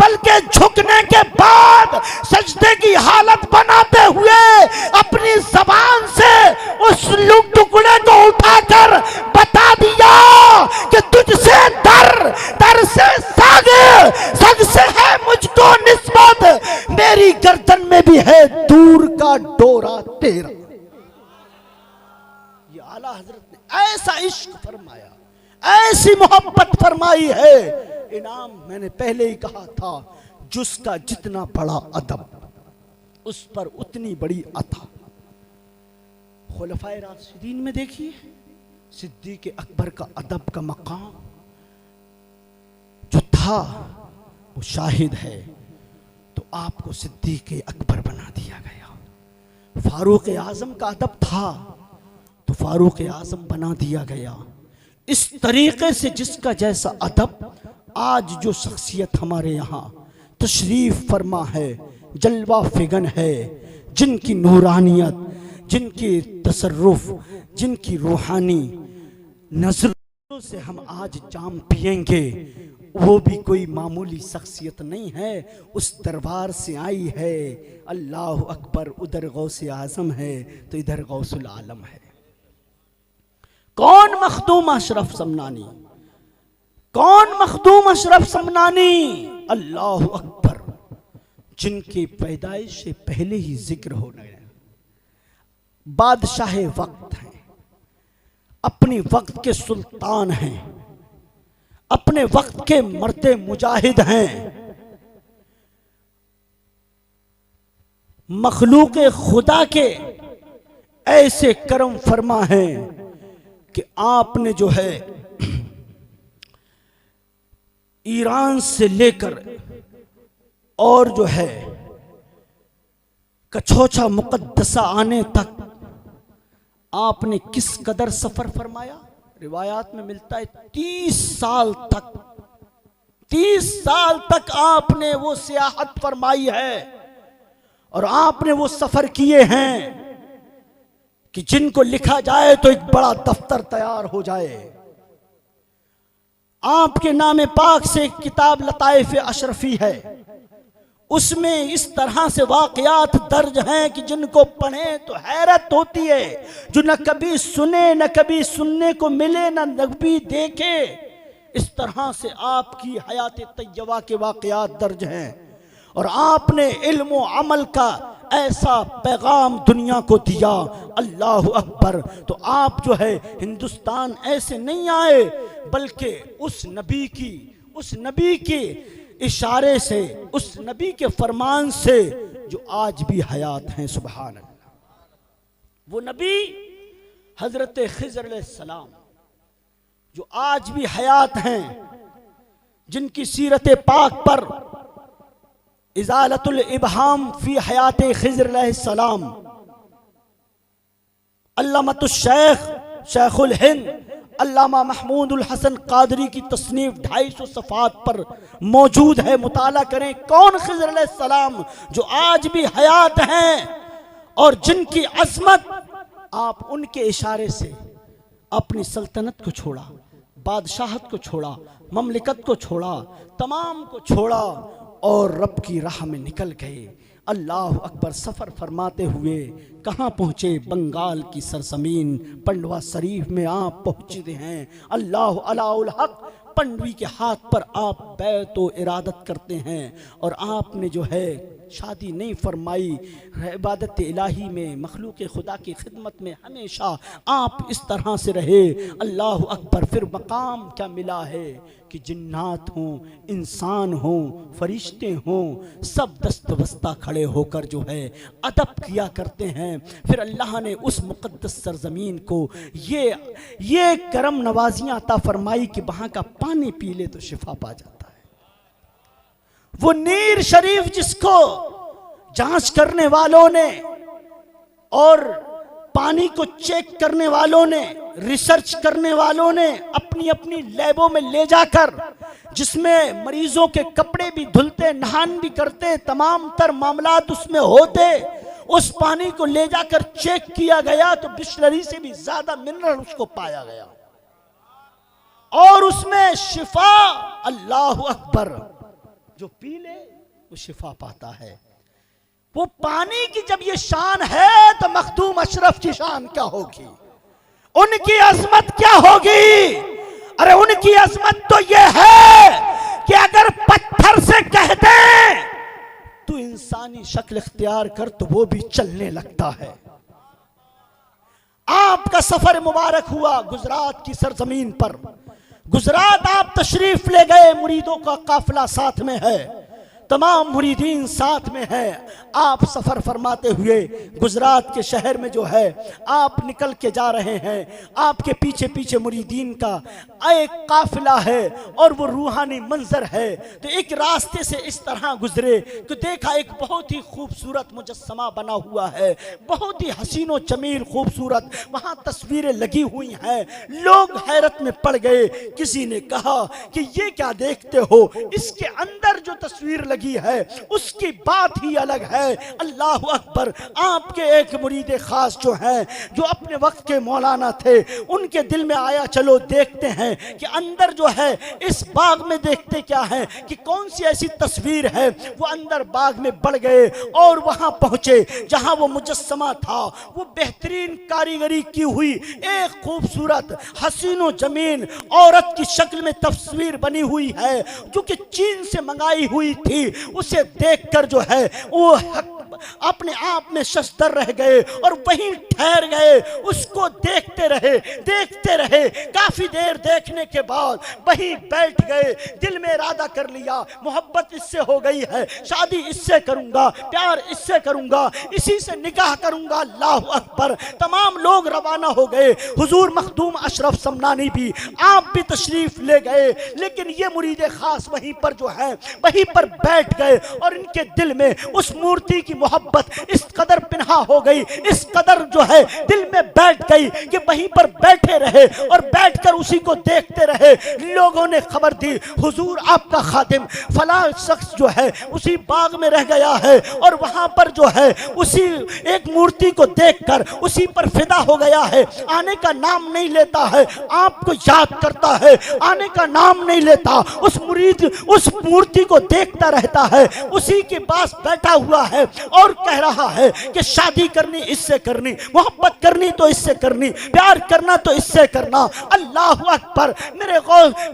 बल्कि झुकने के बाद सजदे की हालत बनाते हुए अपनी जबान से उस टुकड़े को उठाकर बता दिया कि तुझसे दर से सग से है मुझको निस्बत, मेरी गर्दन में भी है दूर का डोरा तेरा। ये आला हजरत ने ऐसा इश्क फरमाया, ऐसी मोहब्बत फरमाई है। इनाम मैंने पहले ही कहा था, जिसका जितना बड़ा अदब उस पर उतनी बड़ी अता। खुलफाए राशिदीन में देखिए सिद्दीक़ अकबर का अदब का मकाम जो था वो शाहिद है, तो आपको सिद्दीक़ अकबर बना दिया गया। फारूक आज़म का अदब था तो फारूक आज़म बना दिया गया। इस तरीके से जिसका जैसा अदब, आज जो शख्सियत हमारे यहाँ तशरीफ फरमा है, जलवा फिगन है, जिनकी नूरानियत, जिनकी तसर्रुफ, जिनकी रूहानी नजरों से हम आज जाम पिएंगे, वो भी कोई मामूली शख्सियत नहीं है, उस दरबार से आई है। अल्लाह अकबर, उधर गौसे आज़म है तो इधर गौसुल आलम है। कौन मखदूम अशरफ समनानी, कौन मखदूम अशरफ समनानी? अल्लाह अकबर, जिनकी पैदाइश से पहले ही जिक्र हो गया, बादशाह वक्त हैं, अपने वक्त के सुल्तान हैं, अपने वक्त के मर्दे मुजाहिद हैं, मखलूक खुदा के ऐसे करम फरमा हैं कि आपने जो है ईरान से लेकर और जो है कछोचा मुकद्दसा आने तक आपने किस कदर सफर फरमाया। रिवायात में मिलता है 30 साल तक, 30 साल तक आपने वो सियाहत फरमाई है और आपने वो सफर किए हैं कि जिनको लिखा जाए तो एक बड़ा दफ्तर तैयार हो जाए। आपके नाम पाक से एक किताब लताइफ अशरफी है, उसमें इस तरह से वाक़यात दर्ज हैं कि जिनको पढ़े तो हैरत होती है, जो न कभी सुने, न कभी सुनने को मिले, न कभी देखे। इस तरह से आपकी हयात तय्यबा के वाक़यात दर्ज हैं और आपने इल्म व अमल का ऐसा पैगाम दुनिया को दिया। अल्लाह अकबर। तो आप जो है हिंदुस्तान ऐसे नहीं आए, बल्कि उस नबी के इशारे से, उस नबी के फरमान से जो आज भी हयात हैं। सुभान अल्लाह। वो नबी हजरत खिज़र अलैहिस्सलाम जो आज भी हयात हैं, जिनकी सीरत पाक पर इज़ालतुल इबहाम फी हयात खिज़र अलैहिस्सलाम अल्लामतुश शेख शेखुल हिंद अल्लामा महमूदुल हसन कादरी की तसनीफ 250 सफ़ात पर मौजूद है। मुताला करें कौन खिज़र अलैहिस्सलाम जो आज भी हयात हैं और जिनकी अज़मत आप उनके इशारे से अपनी सल्तनत को छोड़ा, बादशाहत को छोड़ा, ममलिकत को छोड़ा, तमाम को छोड़ा और रब की राह में निकल गए। अल्लाह अकबर। सफ़र फरमाते हुए कहाँ पहुँचे? बंगाल की सरजमीन पंडवा शरीफ में आप पहुँचते हैं। अल्लाह अलाउल हक पंडवी के हाथ पर आप बैत व इरादत करते हैं और आपने जो है शादी नहीं फरमाई, इबादत इलाही में मखलूक खुदा की खिदमत में हमेशा आप इस तरह से रहे। अल्लाह अकबर। फिर मकाम क्या मिला है कि जिन्नात हों, इंसान हों, फरिश्ते हों, सब दस्तबस्ता खड़े होकर जो है अदब किया करते हैं। फिर अल्लाह ने उस मुक़द्दस सरज़मीन को ये करम नवाजियाँ अता फरमाई कि वहाँ का पानी पी ले तो शिफा पा जाता है। वो नीर शरीफ जिसको जांच करने वालों ने और पानी को चेक करने वालों ने, रिसर्च करने वालों ने अपनी अपनी लैबों में ले जाकर, जिसमें मरीजों के कपड़े भी धुलते, नहान भी करते, तमाम तर मामलात उसमें होते, उस पानी को ले जाकर चेक किया गया तो बिस्लरी से भी ज्यादा मिनरल उसको पाया गया और उसमें शिफा। अल्लाह अकबर। जो पी ले वो शिफा पाता है। वो पानी की जब ये शान है तो मखदूम अशरफ की शान क्या होगी, उनकी अजमत क्या होगी? अरे उनकी अजमत तो ये है कि अगर पत्थर से कह दे तू इंसानी शक्ल इख्तियार कर तो वो भी चलने लगता है। आपका सफर मुबारक हुआ गुजरात की सरजमीन पर। गुजरात आप तशरीफ ले गए, मुरीदों का काफिला साथ में है, तमाम मुरीदीन साथ में है। आप सफ़र फरमाते हुए गुजरात के शहर में जो है आप निकल के जा रहे हैं। आपके पीछे पीछे मुरीदीन का एक काफिला है और वो रूहानी मंजर है। तो एक रास्ते से इस तरह गुजरे तो देखा एक बहुत ही खूबसूरत मुजस्समा बना हुआ है, बहुत ही हसीनो जमील खूबसूरत, वहाँ तस्वीरें लगी हुई हैं। लोग हैरत में पड़ गए। किसी ने कहा कि ये क्या देखते हो, इसके अंदर जो तस्वीर लगी है उसकी बात ही अलग है। अल्लाह अकबर। आपके एक मुरीद खास जो हैं, जो अपने वक्त के मौलाना थे, उनके दिल में आया चलो देखते हैं कि अंदर जो है इस बाग में देखते क्या है कि कौन सी ऐसी तस्वीर है। वो अंदर बाग में बढ़ गए और वहां पहुंचे जहां वो मुजस्समा था। वो बेहतरीन कारीगरी की हुई एक खूबसूरत हसीनो जमीन औरत की शक्ल में तस्वीर बनी हुई है, जो कि चीन से मंगाई हुई थी। उसे देखकर जो है वो अपने आप में शस्तर रह गए और वहीं ठहर गए। उसको देखते रहे। काफी देर देखने के बाद वहीं बैठ गए। दिल में इरादा कर लिया मोहब्बत इससे हो गई है, शादी इससे करूंगा, प्यार इससे करूंगा, इसी से निकाह करूंगा। अल्लाह अकबर। तमाम लोग रवाना हो गए। हुजूर मखदूम अशरफ समनानी भी, आप भी तशरीफ ले गए, लेकिन ये मुरीद खास वहीं पर जो है वहीं पर बैठ गए और इनके दिल में उस मूर्ति की मोहब्बत इस कदर पिन्हा हो गई, इस कदर जो है दिल में बैठ गई कि वहीं पर बैठे रहे और बैठकर उसी को देखते रहे। लोगों ने खबर दी हुजूर आपका खादिम फला शख्स जो है उसी बाग में रह गया है और वहां पर जो है उसी एक मूर्ति को देखकर उसी पर फिदा हो गया है, आने का नाम नहीं लेता है, आपको याद करता है, आने का नाम नहीं लेता। उस मुरीद उस मूर्ति को देखता रहता है, उसी के पास बैठा हुआ है और कह रहा है कि शादी करनी इससे करनी, मोहब्बत करनी तो इससे करनी, प्यार करना तो इससे करना। अल्लाह अकबर।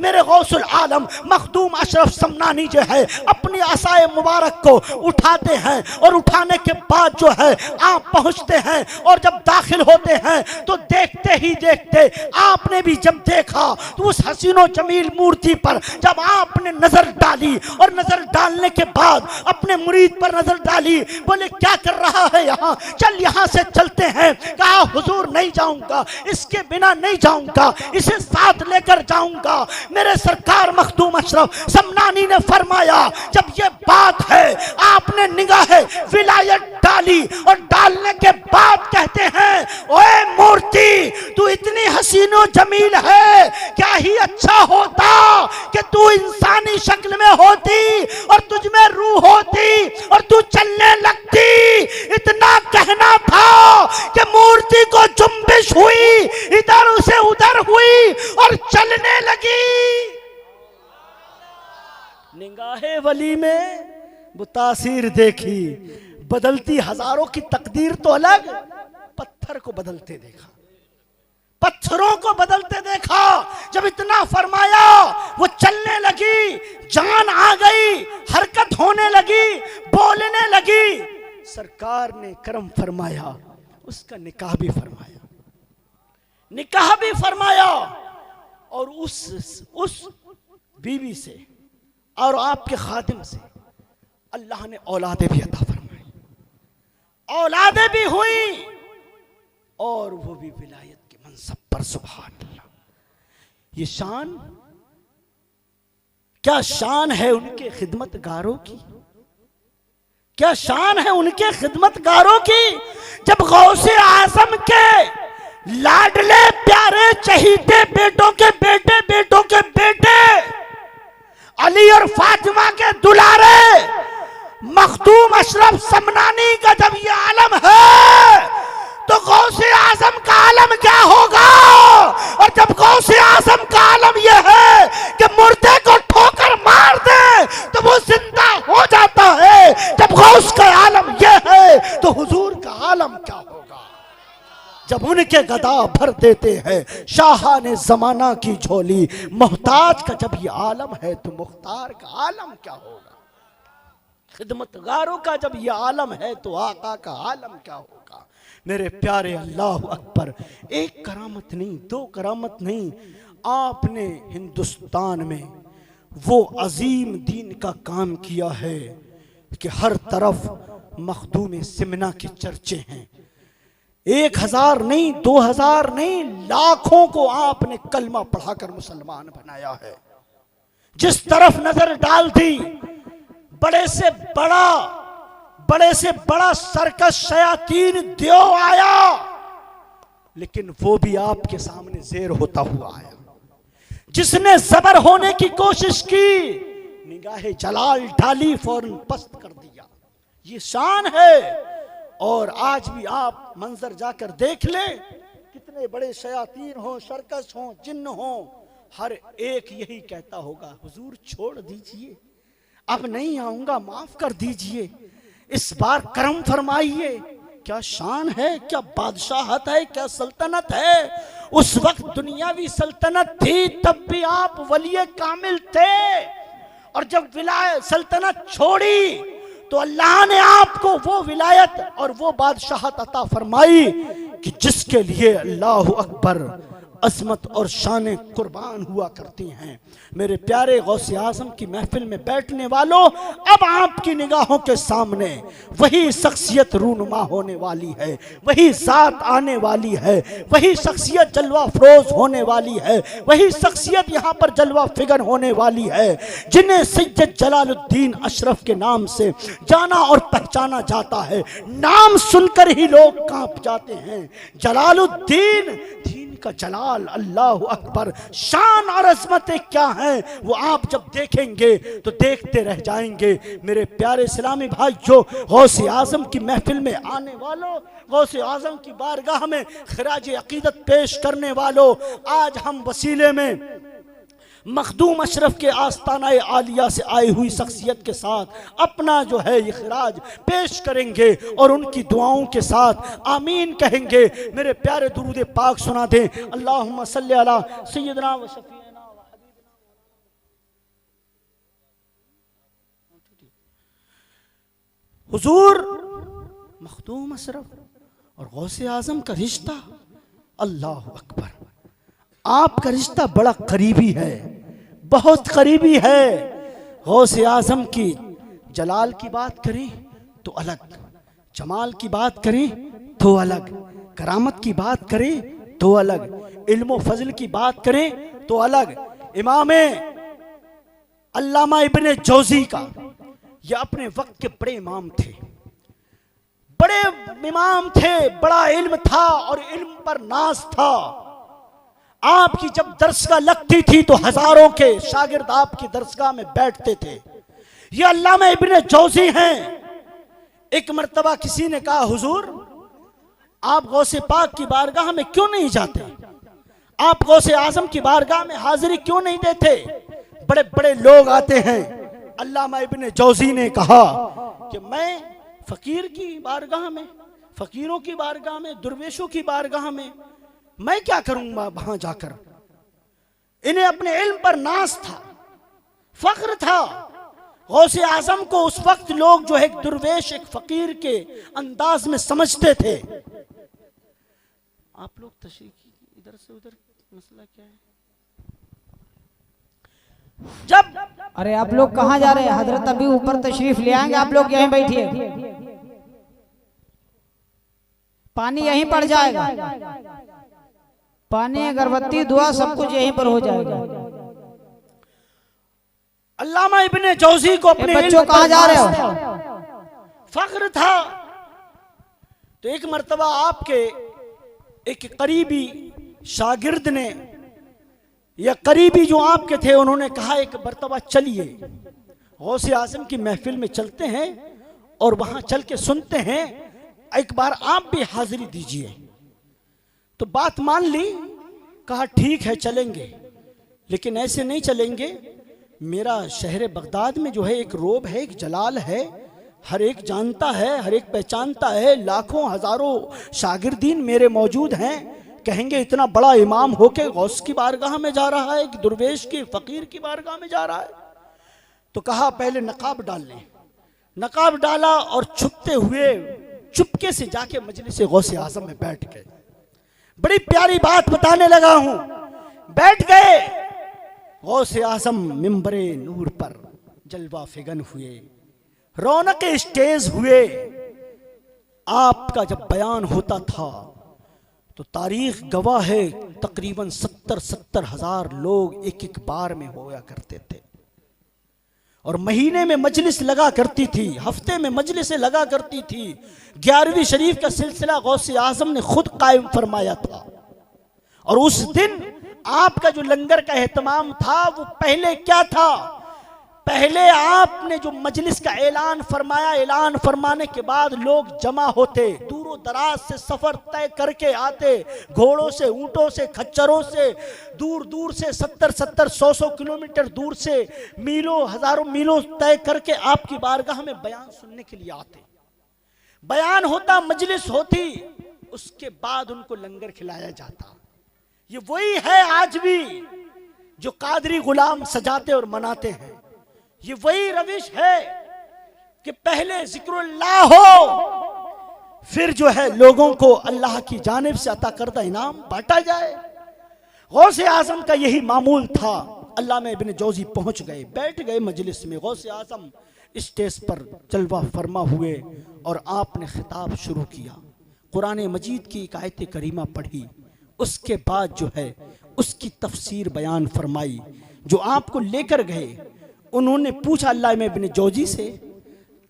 मेरे गौसुल आलम मखदूम अशरफ समनानी जो है अपनी असाए मुबारक को उठाते हैं और उठाने के बाद जो है आप पहुंचते हैं और जब दाखिल होते हैं तो देखते ही देखते आपने भी जब देखा तो उस हसीनो जमील मूर्ति पर जब आपने नजर डाली और नजर डालने के बाद अपने मुरीद पर नजर डाली, बोले क्या कर रहा है यहाँ, चल यहाँ से चलते हैं। कहा हुजूर नहीं जाऊंगा, इसके बिना नहीं जाऊंगा, इसे साथ लेकर जाऊंगा। मेरे सरकार मखदूम अशरफ समनानी ने फरमाया, जब ये बात है आपने निगाह विलायत डाली और डालने के बाद कहते हैं ओए मूर्ति तू इतनी हसीनो जमील है, क्या ही अच्छा होता कि तू इंसानी शक्ल में होती और तुझ में रूह होती और तू चलने लगती। इतना कहना था कि मूर्ति को जुम्बिश हुई, इधर से उधर हुई और चलने लगी। निगाहे वली में वो तासीर देखी, बदलती हजारों की तकदीर तो अलग, पत्थर को बदलते देखा, पत्थरों को बदलते देखा। जब इतना फरमाया वो चलने लगी, जान आ गई, हरकत होने लगी, बोलने लगी। सरकार ने करम फरमाया, उसका निकाह भी फरमाया, निकाह भी फरमाया और उस बीवी से और आपके खादिम से अल्लाह ने औलादे भी अता फरमाई, औलादे भी हुई और वो भी विलायत के मनसब पर। सुभान अल्लाह, ये शान, क्या शान है उनके खिदमतगारों की, क्या शान है उनके खिदमतगारों की। जब गौसे आजम के लाडले प्यारे चहीते बेटों के बेटे, बेटों के बेटे अली और फातिमा के दुलारे मखदूम अशरफ समनानी का जब ये आलम है तो गौसे आजम का आलम क्या होगा। और जब गौसे आजम का आलम यह है कि मुर्दे को ठोकर मार दे तो वो जिंदा हो जाता है, जब गौस का आलम यह है तो हुजूर का आलम क्या होगा। जब उनके गदा भर देते हैं शाहाने जमाना की झोली, मोहताज का जब ये आलम है तो मुख्तार का आलम क्या होगा। खिदमतगारों का जब ये आलम है तो आका का आलम क्या होगा। मेरे प्यारे अल्लाह अकबर, एक करामत नहीं, दो करामत नहीं, आपने हिंदुस्तान में वो अजीम दीन का काम किया है कि हर तरफ मखदूम सिमना के चर्चे हैं। 1000 नहीं, 2000 नहीं, लाखों को आपने कलमा पढ़ाकर मुसलमान बनाया है। जिस तरफ नजर डाल दी बड़े से बड़ा सर्कस शयातीन देव आया, लेकिन वो भी आपके सामने जेर होता हुआ आया। जिसने जबर होने की कोशिश की निगाहे जलाल डाली, फौरन पस्त कर दिया। ये शान है। और आज भी आप मंजर जाकर देख लें, कितने बड़े शयातीन हो, सर्कस हो, जिन्न हो, हर एक यही कहता होगा हुजूर छोड़ दीजिए, अब नहीं आऊंगा, माफ कर दीजिए, इस बार करम फरमाइए। क्या शान है, क्या बादशाहत है, क्या सल्तनत है। उस वक्त दुनियावी सल्तनत थी, तब भी आप वली कामिल थे। और जब विलायत सल्तनत छोड़ी तो अल्लाह ने आपको वो विलायत और वो बादशाहत अता फरमाई कि जिसके लिए अल्लाह अकबर अजमत और शान कुर्बान हुआ करती हैं। मेरे प्यारे गौसे आजम की महफिल में बैठने वालों, अब आपकी निगाहों के सामने वही शख्सियत रूनुमा होने वाली है, वही जात आने वाली है, वही शख्सियत जलवा फरोज होने वाली है, वही शख्सियत यहाँ पर जलवा फिगर होने वाली है, जिन्हें सैयद जलालुद्दीन अशरफ के नाम से जाना और पहचाना जाता है। नाम सुनकर ही लोग कांप जाते हैं। जलालुद्दीन, दीन का जलाल, अल्लाह अकबर, शान और अजमतें क्या हैं वो आप जब देखेंगे तो देखते रह जाएंगे। मेरे प्यारे इस्लामी भाइयों, गौसे आजम की महफिल में आने वालों, गौसे आजम की बारगाह में खराज अकीदत पेश करने वालों, आज हम वसीले में मखदूम अशरफ के आस्ताना आलिया से आई हुई शख्सियत के साथ अपना जो है ये खिराज पेश करेंगे और उनकी दुआओं के साथ आमीन कहेंगे। मेरे प्यारे दुरूद पाक सुना दें। अल्लाहुम्मा सल्ली अला सय्यदना व शफीना व हबीबना। हुजूर मखदूम अशरफ और गौसे आजम का रिश्ता, अल्लाह अकबर, आपका रिश्ता बड़ा करीबी है, बहुत करीबी है। गौसे आजम की जलाल की बात करें तो अलग, जमाल की बात करें तो अलग, करामत की बात करें तो अलग, इल्म फजल की बात करें तो अलग। इमाम अल्लामा इब्ने जौजी का, ये अपने वक्त के बड़े इमाम थे, बड़े इमाम थे, बड़ा इल्म था और इल्म पर नाज था। आपकी जब दरसगाह लगती थी तो हजारों के शागिर्द आपकी दरसगाह में बैठते थे। ये अल्लामा इब्ने जौजी हैं। एक मर्तबा किसी ने कहा, हुजूर आप गौसे पाक की बारगाह में क्यों नहीं जाते, आप गौसे आजम की बारगाह में हाजिरी क्यों नहीं देते, बड़े बड़े लोग आते हैं। अल्लामा इब्ने जौजी ने कहा कि मैं फकीर की बारगाह में, फकीरों की बारगाह में, दुर्वेशों की बारगाह में मैं क्या करूंगा वहां जाकर। इन्हें अपने इल्म पर नाज था, फख्र था। गौसे आजम को उस वक्त लोग जो है एक दुर्वेश, एक फकीर के अंदाज में समझते थे। आप लोग तशरीह इधर से उधर, मसला क्या है? जब अरे आप लोग कहाँ जा रहे हैं? हजरत अभी ऊपर तशरीफ ले आएंगे, आप लोग यहीं बैठिए, पानी यहीं पड़ जाएगा, पानी, अगरबत्ती, दुआ सब कुछ यहीं पर हो जाएगा। अल्लामा इब्ने जौजी को अपने बच्चों कहाँ जा रहे हो? फख्र था। तो एक मर्तबा आपके एक करीबी शागिर्द ने, या करीबी जो आपके थे, उन्होंने कहा एक मर्तबा चलिए गौसे आजम की महफिल में चलते हैं और वहां चल के सुनते हैं, एक बार आप भी हाजिरी दीजिए। तो बात मान ली, कहा ठीक है चलेंगे, लेकिन ऐसे नहीं चलेंगे। मेरा शहर बगदाद में जो है एक रोब है, एक जलाल है, हर एक जानता है, हर एक पहचानता है, लाखों हजारों शागिर्दीन मेरे मौजूद हैं। कहेंगे इतना बड़ा इमाम होके गौस की बारगाह में जा रहा है, दुर्वेश की फकीर की बारगाह में जा रहा है। तो कहा पहले नकाब डाल लें। नकाब डाला और छुपते हुए चुपके से जाके मजलिस गौसे आजम में बैठ गए। बड़ी प्यारी बात बताने लगा हूं। बैठ गए, गौसे आजम मिंबरे नूर पर जलवा फिगन हुए, रौनक स्टेज हुए। आपका जब बयान होता था तो तारीख गवाह है, तकरीबन 70 हजार लोग एक एक बार में होया करते थे। और महीने में मजलिस लगा करती थी, हफ्ते में मजलिसें लगा करती थी। 11वीं शरीफ का सिलसिला गौसे आजम ने खुद कायम फरमाया था। और उस दिन आपका जो लंगर का एहतमाम था, वो पहले क्या था, पहले आपने जो मजलिस का ऐलान फरमाया, ऐलान फरमाने के बाद लोग जमा होते, दूरों दराज से सफर तय करके आते, घोड़ों से, ऊंटों से, खच्चरों से, दूर दूर से 70 100 किलोमीटर दूर से, मीलों हजारों मीलों तय करके आपकी बारगाह में बयान सुनने के लिए आते। बयान होता, मजलिस होती, उसके बाद उनको लंगर खिलाया जाता। ये वही है आज भी जो कादरी गुलाम सजाते और मनाते हैं। ये वही रविश है कि पहले जिक्रुल्लाह हो, फिर जो है लोगों को अल्लाह की जानिब से अता करदा इनाम बांटा जाए। गौसे आजम का यही मामूल था। अल्लामा इब्ने जौजी पहुंच गए, बैठ गए मजलिस में। गौसे आजम स्टेज पर जलवा फरमा हुए और आपने खिताब शुरू किया। कुरान मजीद की एक आयत करीमा पढ़ी, उसके बाद जो है उसकी तफसीर बयान फरमाई। जो आपको लेकर गए उन्होंने पूछा अल्लामा इब्ने जौजी से,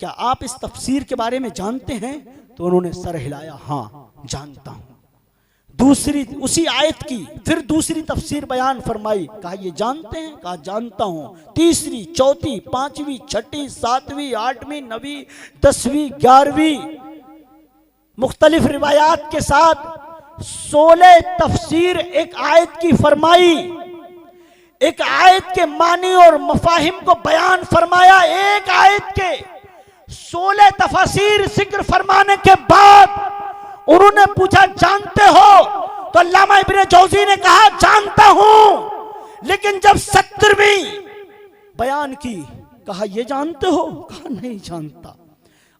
क्या आप इस तफसीर के बारे में जानते हैं? तो उन्होंने सर हिलाया, हाँ जानता हूं। दूसरी उसी आयत की फिर दूसरी तफसीर बयान फरमाई, कहा ये जानते हैं? कहा जानता हूं। तीसरी, चौथी, पांचवी, छठी, सातवीं, आठवीं, नवीं, 10वीं, 11वीं मुख्तलिफ रिवायात के साथ 16 तफसीर एक आयत की फरमाई। एक आयत के मानी और मफाहिम को बयान फरमाया। एक आयत के 16 तफसीर जिक्र फरमाने के बाद उन्होंने पूछा जानते हो? तो अल्लामा इब्ने जौजी ने कहा जानता हूं। लेकिन जब 70वीं बयान की, कहा ये जानते हो? कहा नहीं जानता।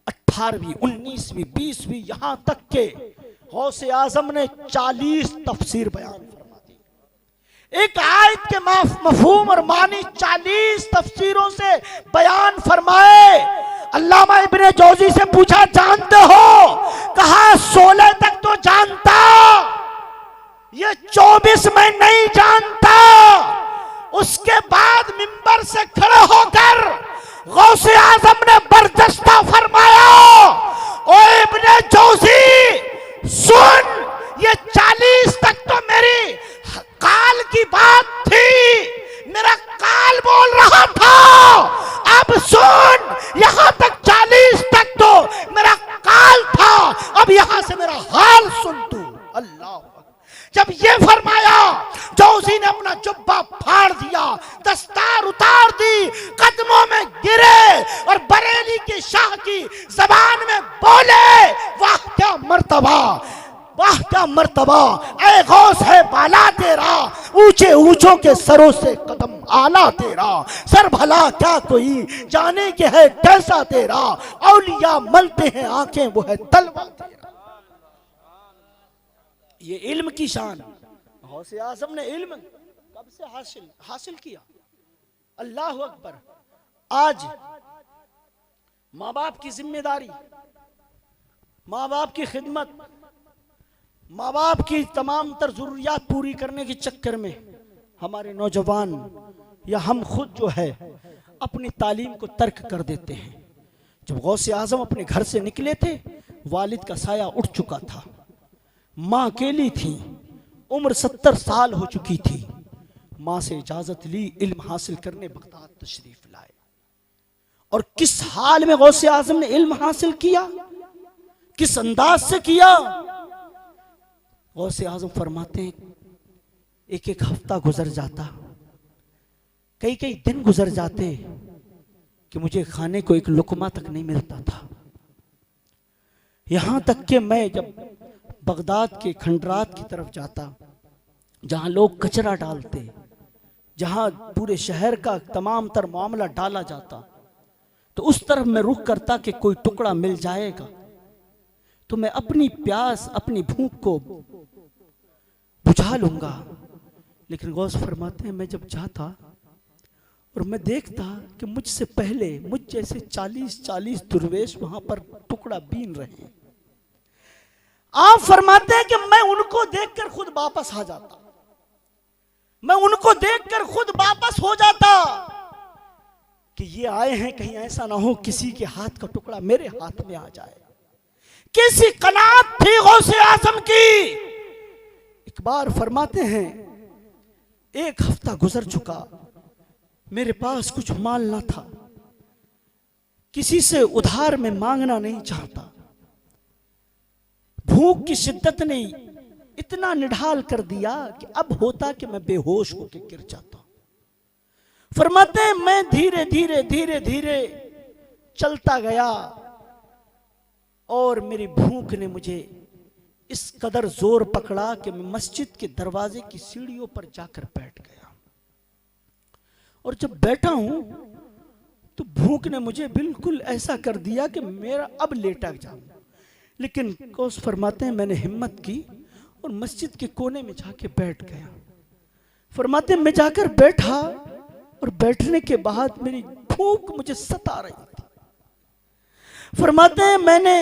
18वीं, 19वीं, 20वीं, यहां तक के गौसे आजम ने 40 तफसीर बयान फरमा दी। एक आयत के मफहूम और मानी 40 तफसीरों से बयान फरमाए। अल्लामा इब्ने जौजी से पूछा जानते हो? कहा 16 तक तो जानता, ये 24 में नहीं जानता। उसके बाद मिंबर से खड़े होकर गौसे आजम ने बर्जस्ता फरमाया, ओ इब्ने जौजी सुन, ये 40 तक तो मेरी काल की बात थी, मेरा काल बोल रहा था। अब सुन, यहां तक 40 तक तो मेरा काल था, अब यहां से मेरा हाल सुन तू। अल्लाह, जब ये फरमाया, जौजी ने अपना जुब्बा फाड़ दिया, दस्तार उतार दी, कदमों में गिरे और बरेली की शाह की जबान में बोले, वाह क्या मर्तबा, वाह क्या मर्तबा, ऐ गौस है बाला तेरा, ऊंचे ऊंचों के सरों से कदम आला तेरा, सर भला क्या कोई जाने के है कैसा तेरा, औलिया मलते हैं आंखें वो है तलवा तेरा। ये इल्म की शान, गौसे आज़म ने इल्म कब से हासिल किया। अल्लाह अकबर। आज माँ बाप की जिम्मेदारी, माँ बाप की खिदमत, माँ बाप की तमाम तर जरूरियात पूरी करने के चक्कर में हमारे नौजवान या हम खुद जो है अपनी तालीम को तर्क कर देते हैं। जब गौसे आज़म अपने घर से निकले थे, वालिद का साया उठ चुका था, माँ अकेली थी, उम्र 70 साल हो चुकी थी। माँ से इजाजत ली, इल्म हासिल करने बगदाद तशरीफ लाए। और किस हाल में गौसे आज़म ने इल्म हासिल किया, किस अंदाज से किया। गौसे आज़म फरमाते हैं, एक एक हफ्ता गुजर जाता, कई कई दिन गुजर जाते कि मुझे खाने को एक लुकमा तक नहीं मिलता था। यहां तक कि मैं जब बगदाद के खंडरात की तरफ जाता, जहां लोग कचरा डालते, जहां पूरे शहर का तमाम तर मामला डाला जाता, तो उस तरफ मैं रुख करता कि कोई टुकड़ा मिल जाएगा तो मैं अपनी प्यास, अपनी भूख को बुझा लूंगा। लेकिन गौस फरमाते हैं, मैं जब जाता और मैं देखता कि मुझसे पहले मुझ जैसे 40 दुर्वेश वहां पर टुकड़ा बीन रहे हैं। आप फरमाते हैं कि मैं उनको देखकर खुद वापस आ जाता, मैं उनको देखकर खुद वापस हो जाता कि ये आए हैं, कहीं ऐसा ना हो किसी के हाथ का टुकड़ा मेरे हाथ में आ जाए। कैसी कनात थी गौसे आज़म की। एक बार फरमाते हैं, एक हफ्ता गुजर चुका, मेरे पास कुछ माल ना था, किसी से उधार में मांगना नहीं चाहता। भूख की शिद्दत ने इतना निढाल कर दिया कि अब होता कि मैं बेहोश होकर गिर जाता। फरमाते हैं, मैं धीरे धीरे चलता गया और मेरी भूख ने मुझे इस कदर जोर पकड़ा कि मैं मस्जिद के दरवाजे की सीढ़ियों पर जाकर बैठ गया। और जब बैठा हूं तो भूख ने मुझे बिल्कुल ऐसा कर दिया कि मेरा अब लेटा जाऊं। लेकिन गौस फरमाते हैं, मैंने हिम्मत की और मस्जिद के कोने में जाके बैठ गया। फरमाते हैं, मैं जाकर बैठा और बैठने के बाद मेरी भूख मुझे सता रही थी। फरमाते हैं, मैंने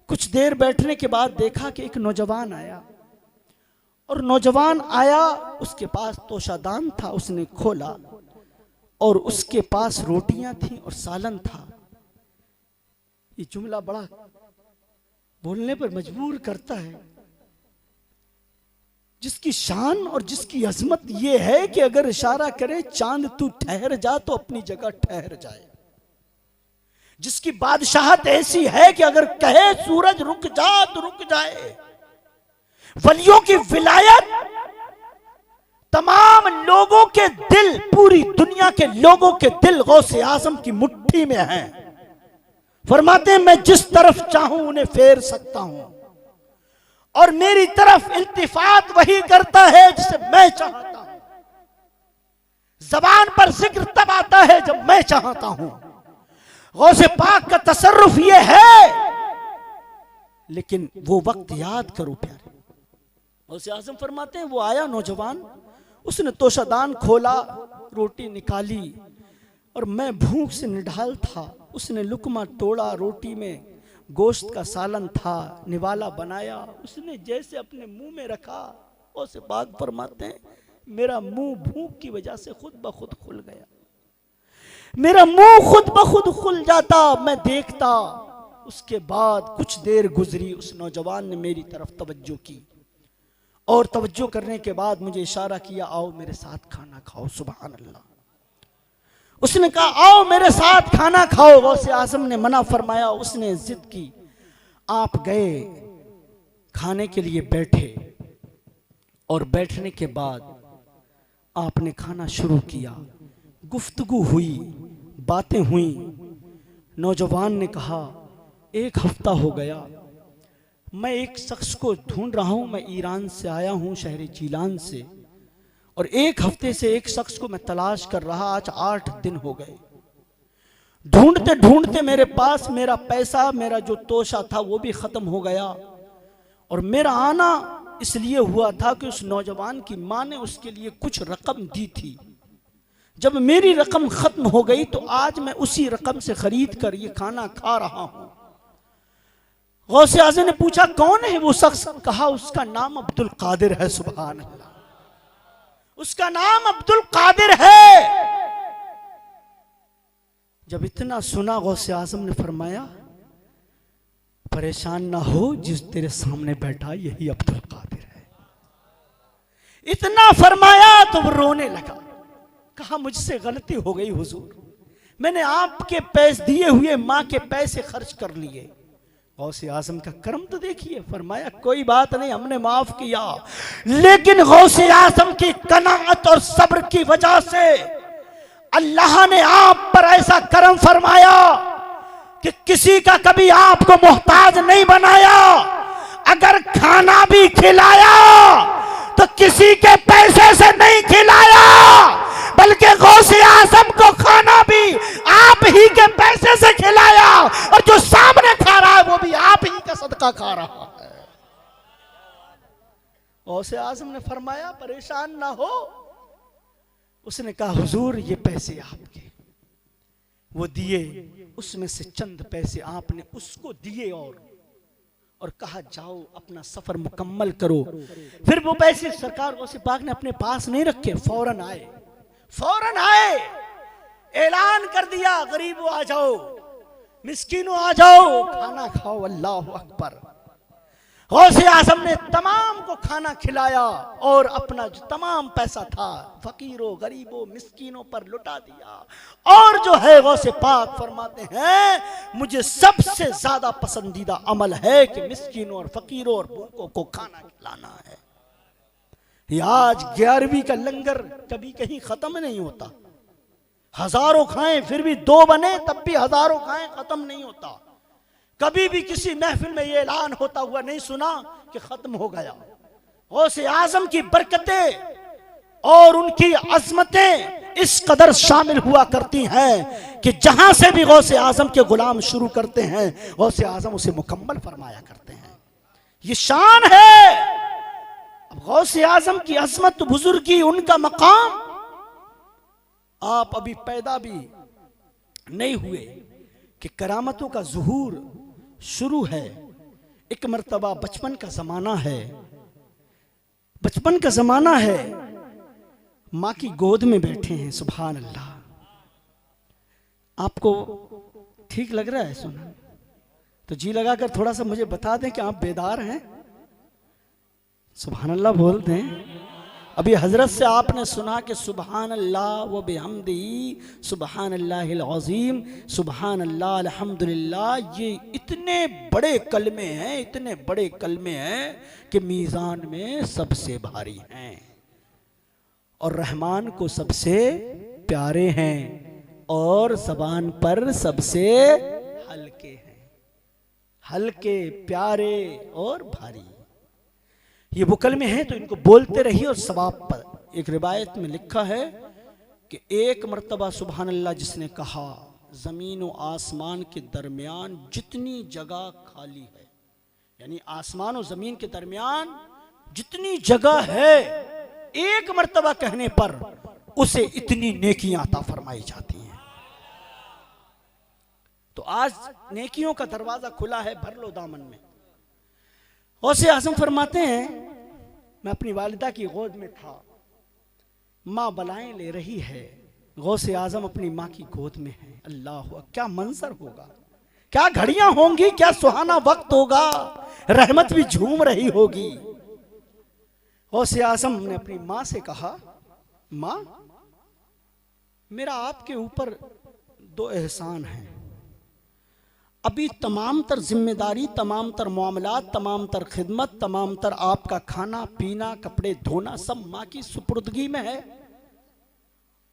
कुछ देर बैठने के बाद देखा कि एक नौजवान आया, और नौजवान आया, उसके पास तोशादान था, उसने खोला और उसके पास रोटियां थी और सालन था। ये जुमला बड़ा बोलने पर मजबूर करता है, जिसकी शान और जिसकी अजमत ये है कि अगर इशारा करे चांद तू ठहर जा तो अपनी जगह ठहर जाए। जिसकी बादशाहत ऐसी है कि अगर कहे सूरज रुक जा तो रुक जाए। वलियों की विलायत तमाम लोगों के दिल, पूरी दुनिया के लोगों के दिल गौसे आज़म की मुट्ठी में है। फरमाते हैं, मैं जिस तरफ चाहूं उन्हें फेर सकता हूं और मेरी तरफ इल्तिफात वही करता है जिसे मैं चाहता हूं। जबान पर जिक्र तब आता है जब मैं चाहता हूं। गौसे पाक का तसर्रुफ ये है, लेकिन वो वक्त याद करो प्यारे। गौसे आज़म फरमाते हैं, वो आया नौजवान, उसने तोशादान खोला, रोटी निकाली और मैं भूख से निढाल था। उसने लुकमा तोड़ा, रोटी में गोश्त का सालन था, निवाला बनाया, उसने जैसे अपने मुंह में रखा, उसे पाक फरमाते हैं मेरा मुंह भूख की वजह से खुद ब खुद खुल गया। मेरा मुंह खुद ब खुद खुल जाता, मैं देखता। उसके बाद कुछ देर गुजरी, उस नौजवान ने मेरी तरफ तवज्जो की और तवज्जो करने के बाद मुझे इशारा किया, आओ मेरे साथ खाना खाओ। सुभान अल्लाह। उसने कहा आओ मेरे साथ खाना खाओ। गौसे आजम ने मना फरमाया, उसने जिद की। आप गए, खाने के लिए बैठे और बैठने के बाद आपने खाना शुरू किया। गुफ्तगू हुई, बातें हुई। नौजवान ने कहा एक हफ्ता हो गया, मैं एक शख्स को ढूंढ रहा हूं, मैं ईरान से आया हूं, शहर चीलान से, और एक हफ्ते से एक शख्स को मैं तलाश कर रहा, आज 8 दिन हो गए। ढूंढते ढूंढते मेरे पास मेरा पैसा, मेरा जो तोशा था वो भी खत्म हो गया। और मेरा आना इसलिए हुआ था कि उस नौजवान की मां ने उसके लिए कुछ रकम दी थी। जब मेरी रकम खत्म हो गई तो आज मैं उसी रकम से खरीद कर ये खाना खा रहा हूं। गौसे आज़म ने पूछा कौन है वो शख्स? कहा उसका नाम अब्दुल कादिर है। सुभान अल्लाह, उसका नाम अब्दुल कादिर है। जब इतना सुना गौसे आज़म ने फरमाया परेशान ना हो, जिस तेरे सामने बैठा यही अब्दुल कादिर है। इतना फरमाया तो वो रोने लगा। कहा मुझसे गलती हो गई हुजूर, मैंने आपके पैसे दिए हुए मां के पैसे खर्च कर लिए। गौसे आजम का करम तो देखिए, फरमाया कोई बात नहीं, हमने माफ किया। लेकिन गौसे आजम की कनाअत और सब्र की वजह से अल्लाह ने आप पर ऐसा करम फरमाया कि किसी का कभी आपको मोहताज नहीं बनाया। अगर खाना भी खिलाया तो किसी के पैसे से नहीं खिलाया, बल्कि गौसे आजम को खाना भी आप ही के पैसे से खिलाया, और जो सामने खा रहा है वो भी आप ही का सदका खा रहा है। गौसे आजम ने फरमाया परेशान ना हो। उसने कहा हुजूर ये पैसे आपके। वो दिए, उसमें से चंद पैसे आपने उसको दिए और कहा जाओ अपना सफर मुकम्मल करो। फिर वो पैसे सरकार गौसे पाक ने अपने पास नहीं रखे, फौरन आए, ऐलान कर दिया गरीबों आ जाओ, मिस्कीनों आ जाओ, खाना खाओ। अल्लाह अकबर। गौसे आजम ने तमाम को खाना खिलाया और अपना जो तमाम पैसा था फकीरों, गरीबों, मिस्कीनों पर लुटा दिया। और जो है गौसे पाक फरमाते हैं मुझे सबसे ज्यादा पसंदीदा अमल है कि मिस्कीनों और फकीरों और भूखों को खाना खिलाना है। आज 11वीं का लंगर कभी कहीं खत्म नहीं होता। हजारों खाएं फिर भी 2 बने, तब भी हजारों खाएं खत्म नहीं होता। कभी भी किसी महफिल में ये ऐलान होता हुआ नहीं सुना कि खत्म हो गया। गौसे आजम की बरकतें और उनकी अजमतें इस कदर शामिल हुआ करती हैं कि जहां से भी गौसे आजम के गुलाम शुरू करते हैं गौसे आजम उसे मुकम्मल फरमाया करते हैं। ये शान है। गौसे आजम की अजमत, बुजुर्गी, उनका मकाम। आप अभी पैदा भी नहीं हुए कि करामतों का ज़ुहूर शुरू है। एक मर्तबा बचपन का ज़माना है, बचपन का ज़माना है, माँ की गोद में बैठे हैं। सुभान अल्लाह। आपको ठीक लग रहा है सुना? तो जी लगाकर थोड़ा सा मुझे बता दें कि आप बेदार हैं। सुभान अल्लाह बोल दें। अभी हजरत से आपने सुना कि सुबहान अल्लाह व बिहम्दी, सुबहान अल्लाहिल अज़ीम, सुबहान अल्लाह, अल्हम्दुलिल्लाह। ये इतने बड़े कलमे हैं, इतने बड़े कलमे हैं कि मीज़ान में सबसे भारी हैं और रहमान को सबसे प्यारे हैं और ज़बान पर सबसे हल्के हैं। हल्के, प्यारे और भारी, ये वो कलमे हैं तो इनको बोलते रहिए और सवाब पर। एक रिवायत में लिखा है कि एक मर्तबा सुबहान अल्लाह जिसने कहा, ज़मीन और आसमान के दरमियान जितनी जगह खाली है, यानी आसमान और ज़मीन के दरमियान जितनी जगह है, एक मर्तबा कहने पर उसे इतनी नेकियां अता फरमाई जाती हैं। तो आज नेकियों का दरवाजा खुला है, भर लो दामन में। गौसे आजम फरमाते हैं, मैं अपनी वालिदा की गोद में था, माँ बलाएं ले रही है, गौसे आजम अपनी माँ की गोद में है। अल्लाह, क्या मंजर होगा, क्या घड़ियां होंगी, क्या सुहाना वक्त होगा, रहमत भी झूम रही होगी। गौसे आजम ने अपनी माँ से कहा, माँ मेरा आपके ऊपर 2 एहसान हैं। अभी तमाम तर जिम्मेदारी, तमाम तर मामलात, तमाम तर खिदमत, तमाम तर आपका खाना पीना कपड़े धोना सब माँ की सुपुर्दगी में है,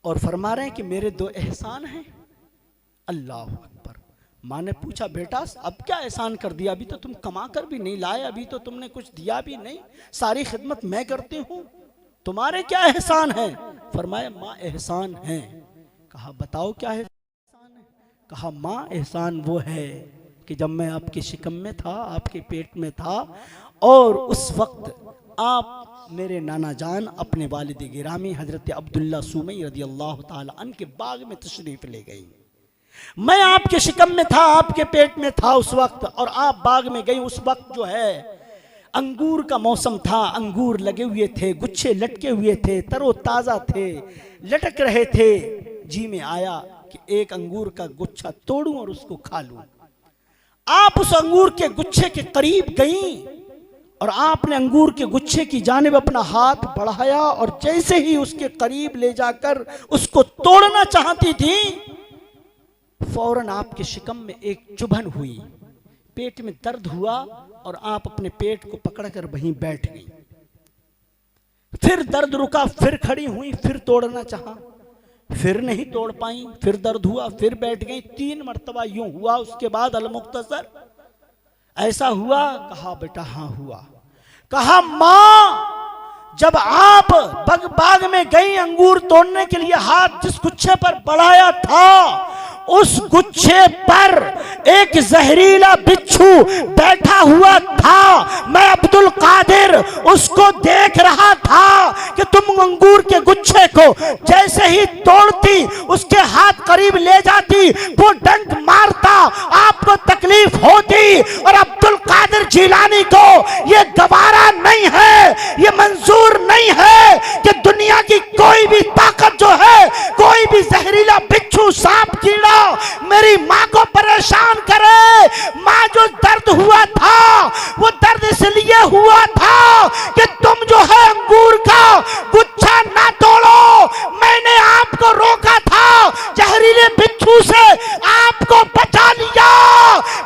और फरमा रहे हैं कि मेरे 2 एहसान हैं। अल्लाह अकबर। माँ ने पूछा, बेटा अब क्या एहसान कर दिया, अभी तो तुम कमा कर भी नहीं लाए, अभी तो तुमने कुछ दिया भी नहीं, सारी खिदमत मैं करती हूँ, तुम्हारे क्या एहसान है? फरमाया, माँ एहसान है। कहा बताओ क्या है? कहा माँ एहसान वो है कि जब मैं आपके शिकम में था, आपके पेट में था, और उस वक्त आप मेरे नाना जान अपने वालिद गिरामी हजरत अब्दुल्ला सुमई रज़ी अल्लाह ताला अन्हु के बाग में तशरीफ ले गई। मैं आपके शिकम में था, आपके पेट में था उस वक्त, और आप बाग में गई। उस वक्त जो है अंगूर का मौसम था, अंगूर लगे हुए थे, गुच्छे लटके हुए थे, तरोताज़ा थे, लटक रहे थे। जी में आया कि एक अंगूर का गुच्छा तोड़ूं और उसको खा लूं। आप उस अंगूर के गुच्छे के करीब गईं और आपने अंगूर के गुच्छे की जानिब अपना हाथ बढ़ाया, और जैसे ही उसके करीब ले जाकर उसको तोड़ना चाहती थी, फौरन आपके शिकम में एक चुभन हुई, पेट में दर्द हुआ, और आप अपने पेट को पकड़कर वहीं बैठ गई। फिर दर्द रुका, फिर खड़ी हुई, फिर तोड़ना चाहा, फिर नहीं तोड़ पाई, फिर दर्द हुआ, फिर बैठ गई। 3 मर्तबा यूं हुआ। उसके बाद अल मुख्तसर, ऐसा हुआ? कहा बेटा हाँ हुआ। कहा माँ जब आप बाग में गई अंगूर तोड़ने के लिए, हाथ जिस गुच्छे पर बढ़ाया था, उस गुच्छे पर एक जहरीला बिच्छू बैठा हुआ था। मैं अब्दुल कादिर उसको देख रहा था कि तुम अंगूर के गुच्छे को जैसे ही तोड़ती, उसके हाथ करीब ले जाती, वो डंक मारता, आपको तकलीफ होती। और अब्दुल कादिर जिलानी को ये गवारा नहीं है, ये मंजूर नहीं है कि दुनिया की कोई भी ताकत जो है, कोई भी जहरीला बिच्छू, सांप, कीड़ा मेरी माँ को परेशान करे। माँ जो दर्द हुआ था, वो दर्द इसलिए हुआ था कि तुम जो है अंगूर का गुच्छा ना तोड़ो। मैंने आपको रोका था, जहरीले बिच्छू से आपको बचा लिया।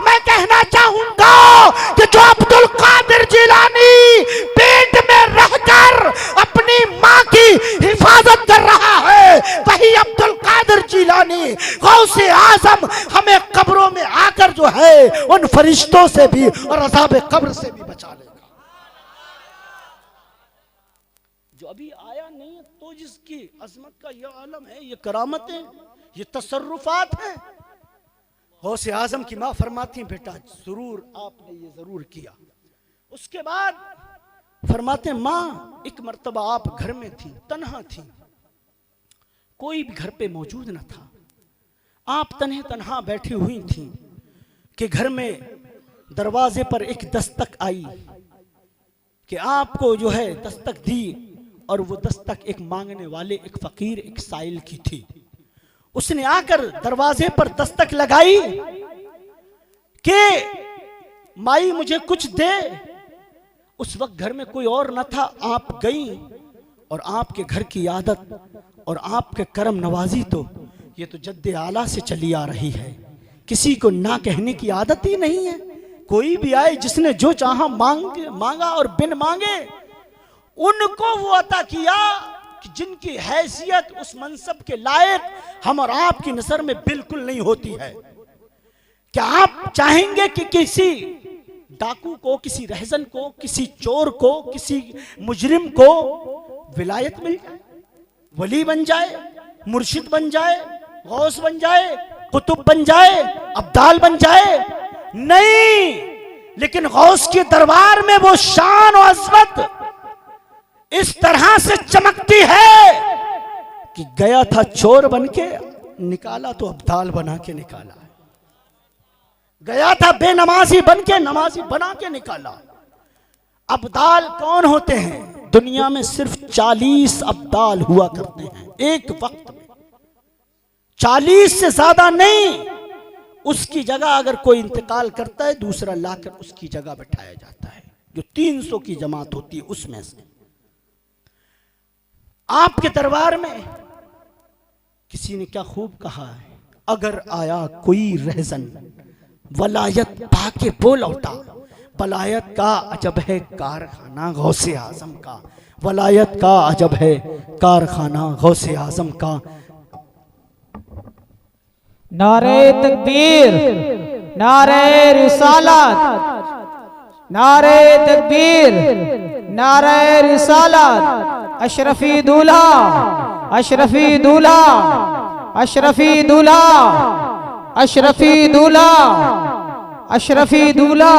मैं कहना चाहूंगा कि जो अब्दुल कादिर जिलानी पेट में रहकर अपनी माँ की हिफाजत कर रहा है, वही अब्दुल कादिर जिलानी गौसे आजम हमें कब्रों में आकर जो है उन फरिश्तों से भी और अज़ाब कब्र से भी बचा लेगा। जो अभी आया नहीं है, तो जिसकी अजमत का यह आलम है, ये करामत है, ये तसर्रुफात है। गौसे आजम की माँ फरमाती, बेटा जरूर आपने ये जरूर किया। उसके बाद फरमाते, माँ एक मर्तबा आप घर में थी, तन्हा थी, कोई भी घर पे मौजूद न था, आप तन्हे तन्हा बैठी हुई थी कि घर में दरवाजे पर एक दस्तक आई कि आपको जो है दस्तक दी, और वो दस्तक एक मांगने वाले, एक फकीर, एक साइल की थी। उसने आकर दरवाजे पर दस्तक लगाई कि माई मुझे कुछ दे। उस वक्त घर में कोई और न था, आप गई, और आपके घर की आदत और आपके करम नवाजी तो ये तो जद्दे आला से चली आ रही है। किसी को ना कहने की आदत ही नहीं है। कोई भी आए, जिसने जो चाहा मांगा और बिन मांगे उनको वो अता किया कि जिनकी हैसियत उस मनसब के लायक हम और आपकी नजर में बिल्कुल नहीं होती है। क्या आप चाहेंगे कि किसी डाकू को, किसी रहजन को, किसी चोर को, किसी मुजरिम को विलायत मिल जाए, वली बन जाए, मुर्शिद बन जाए, गौस बन जाए, कुतुब बन जाए, अब्दाल बन जाए? नहीं, लेकिन गौस के दरबार में वो शान और अज़मत इस तरह से चमकती है कि गया था चोर बन के, निकाला तो अब्दाल बना के निकाला है। गया था बेनमाजी बन के, नमाजी बना के निकाला। अब्दाल कौन होते हैं? दुनिया में सिर्फ 40 अब्दाल हुआ करते हैं एक वक्त में, 40 से ज्यादा नहीं। उसकी जगह अगर कोई इंतकाल करता है, दूसरा लाकर उसकी जगह बैठाया जाता है। जो 300 की जमात होती है उसमें से। आपके दरबार में किसी ने क्या खूब कहा है, अगर आया कोई रहजन वलायत पाके बोल उठा। वलायत का अजब है कारखाना गौसे आजम का, वलायत का अजब है कारखाना गौसे आजम का। नारे तकबीर, नारे रिसालत, नारे तकबीर, नारे रिसालत। अशरफी दूल्हा, अशरफी दूल्हा, अशरफी दूल्हा, अशरफी दूल्हा, अशरफी दूल्हा।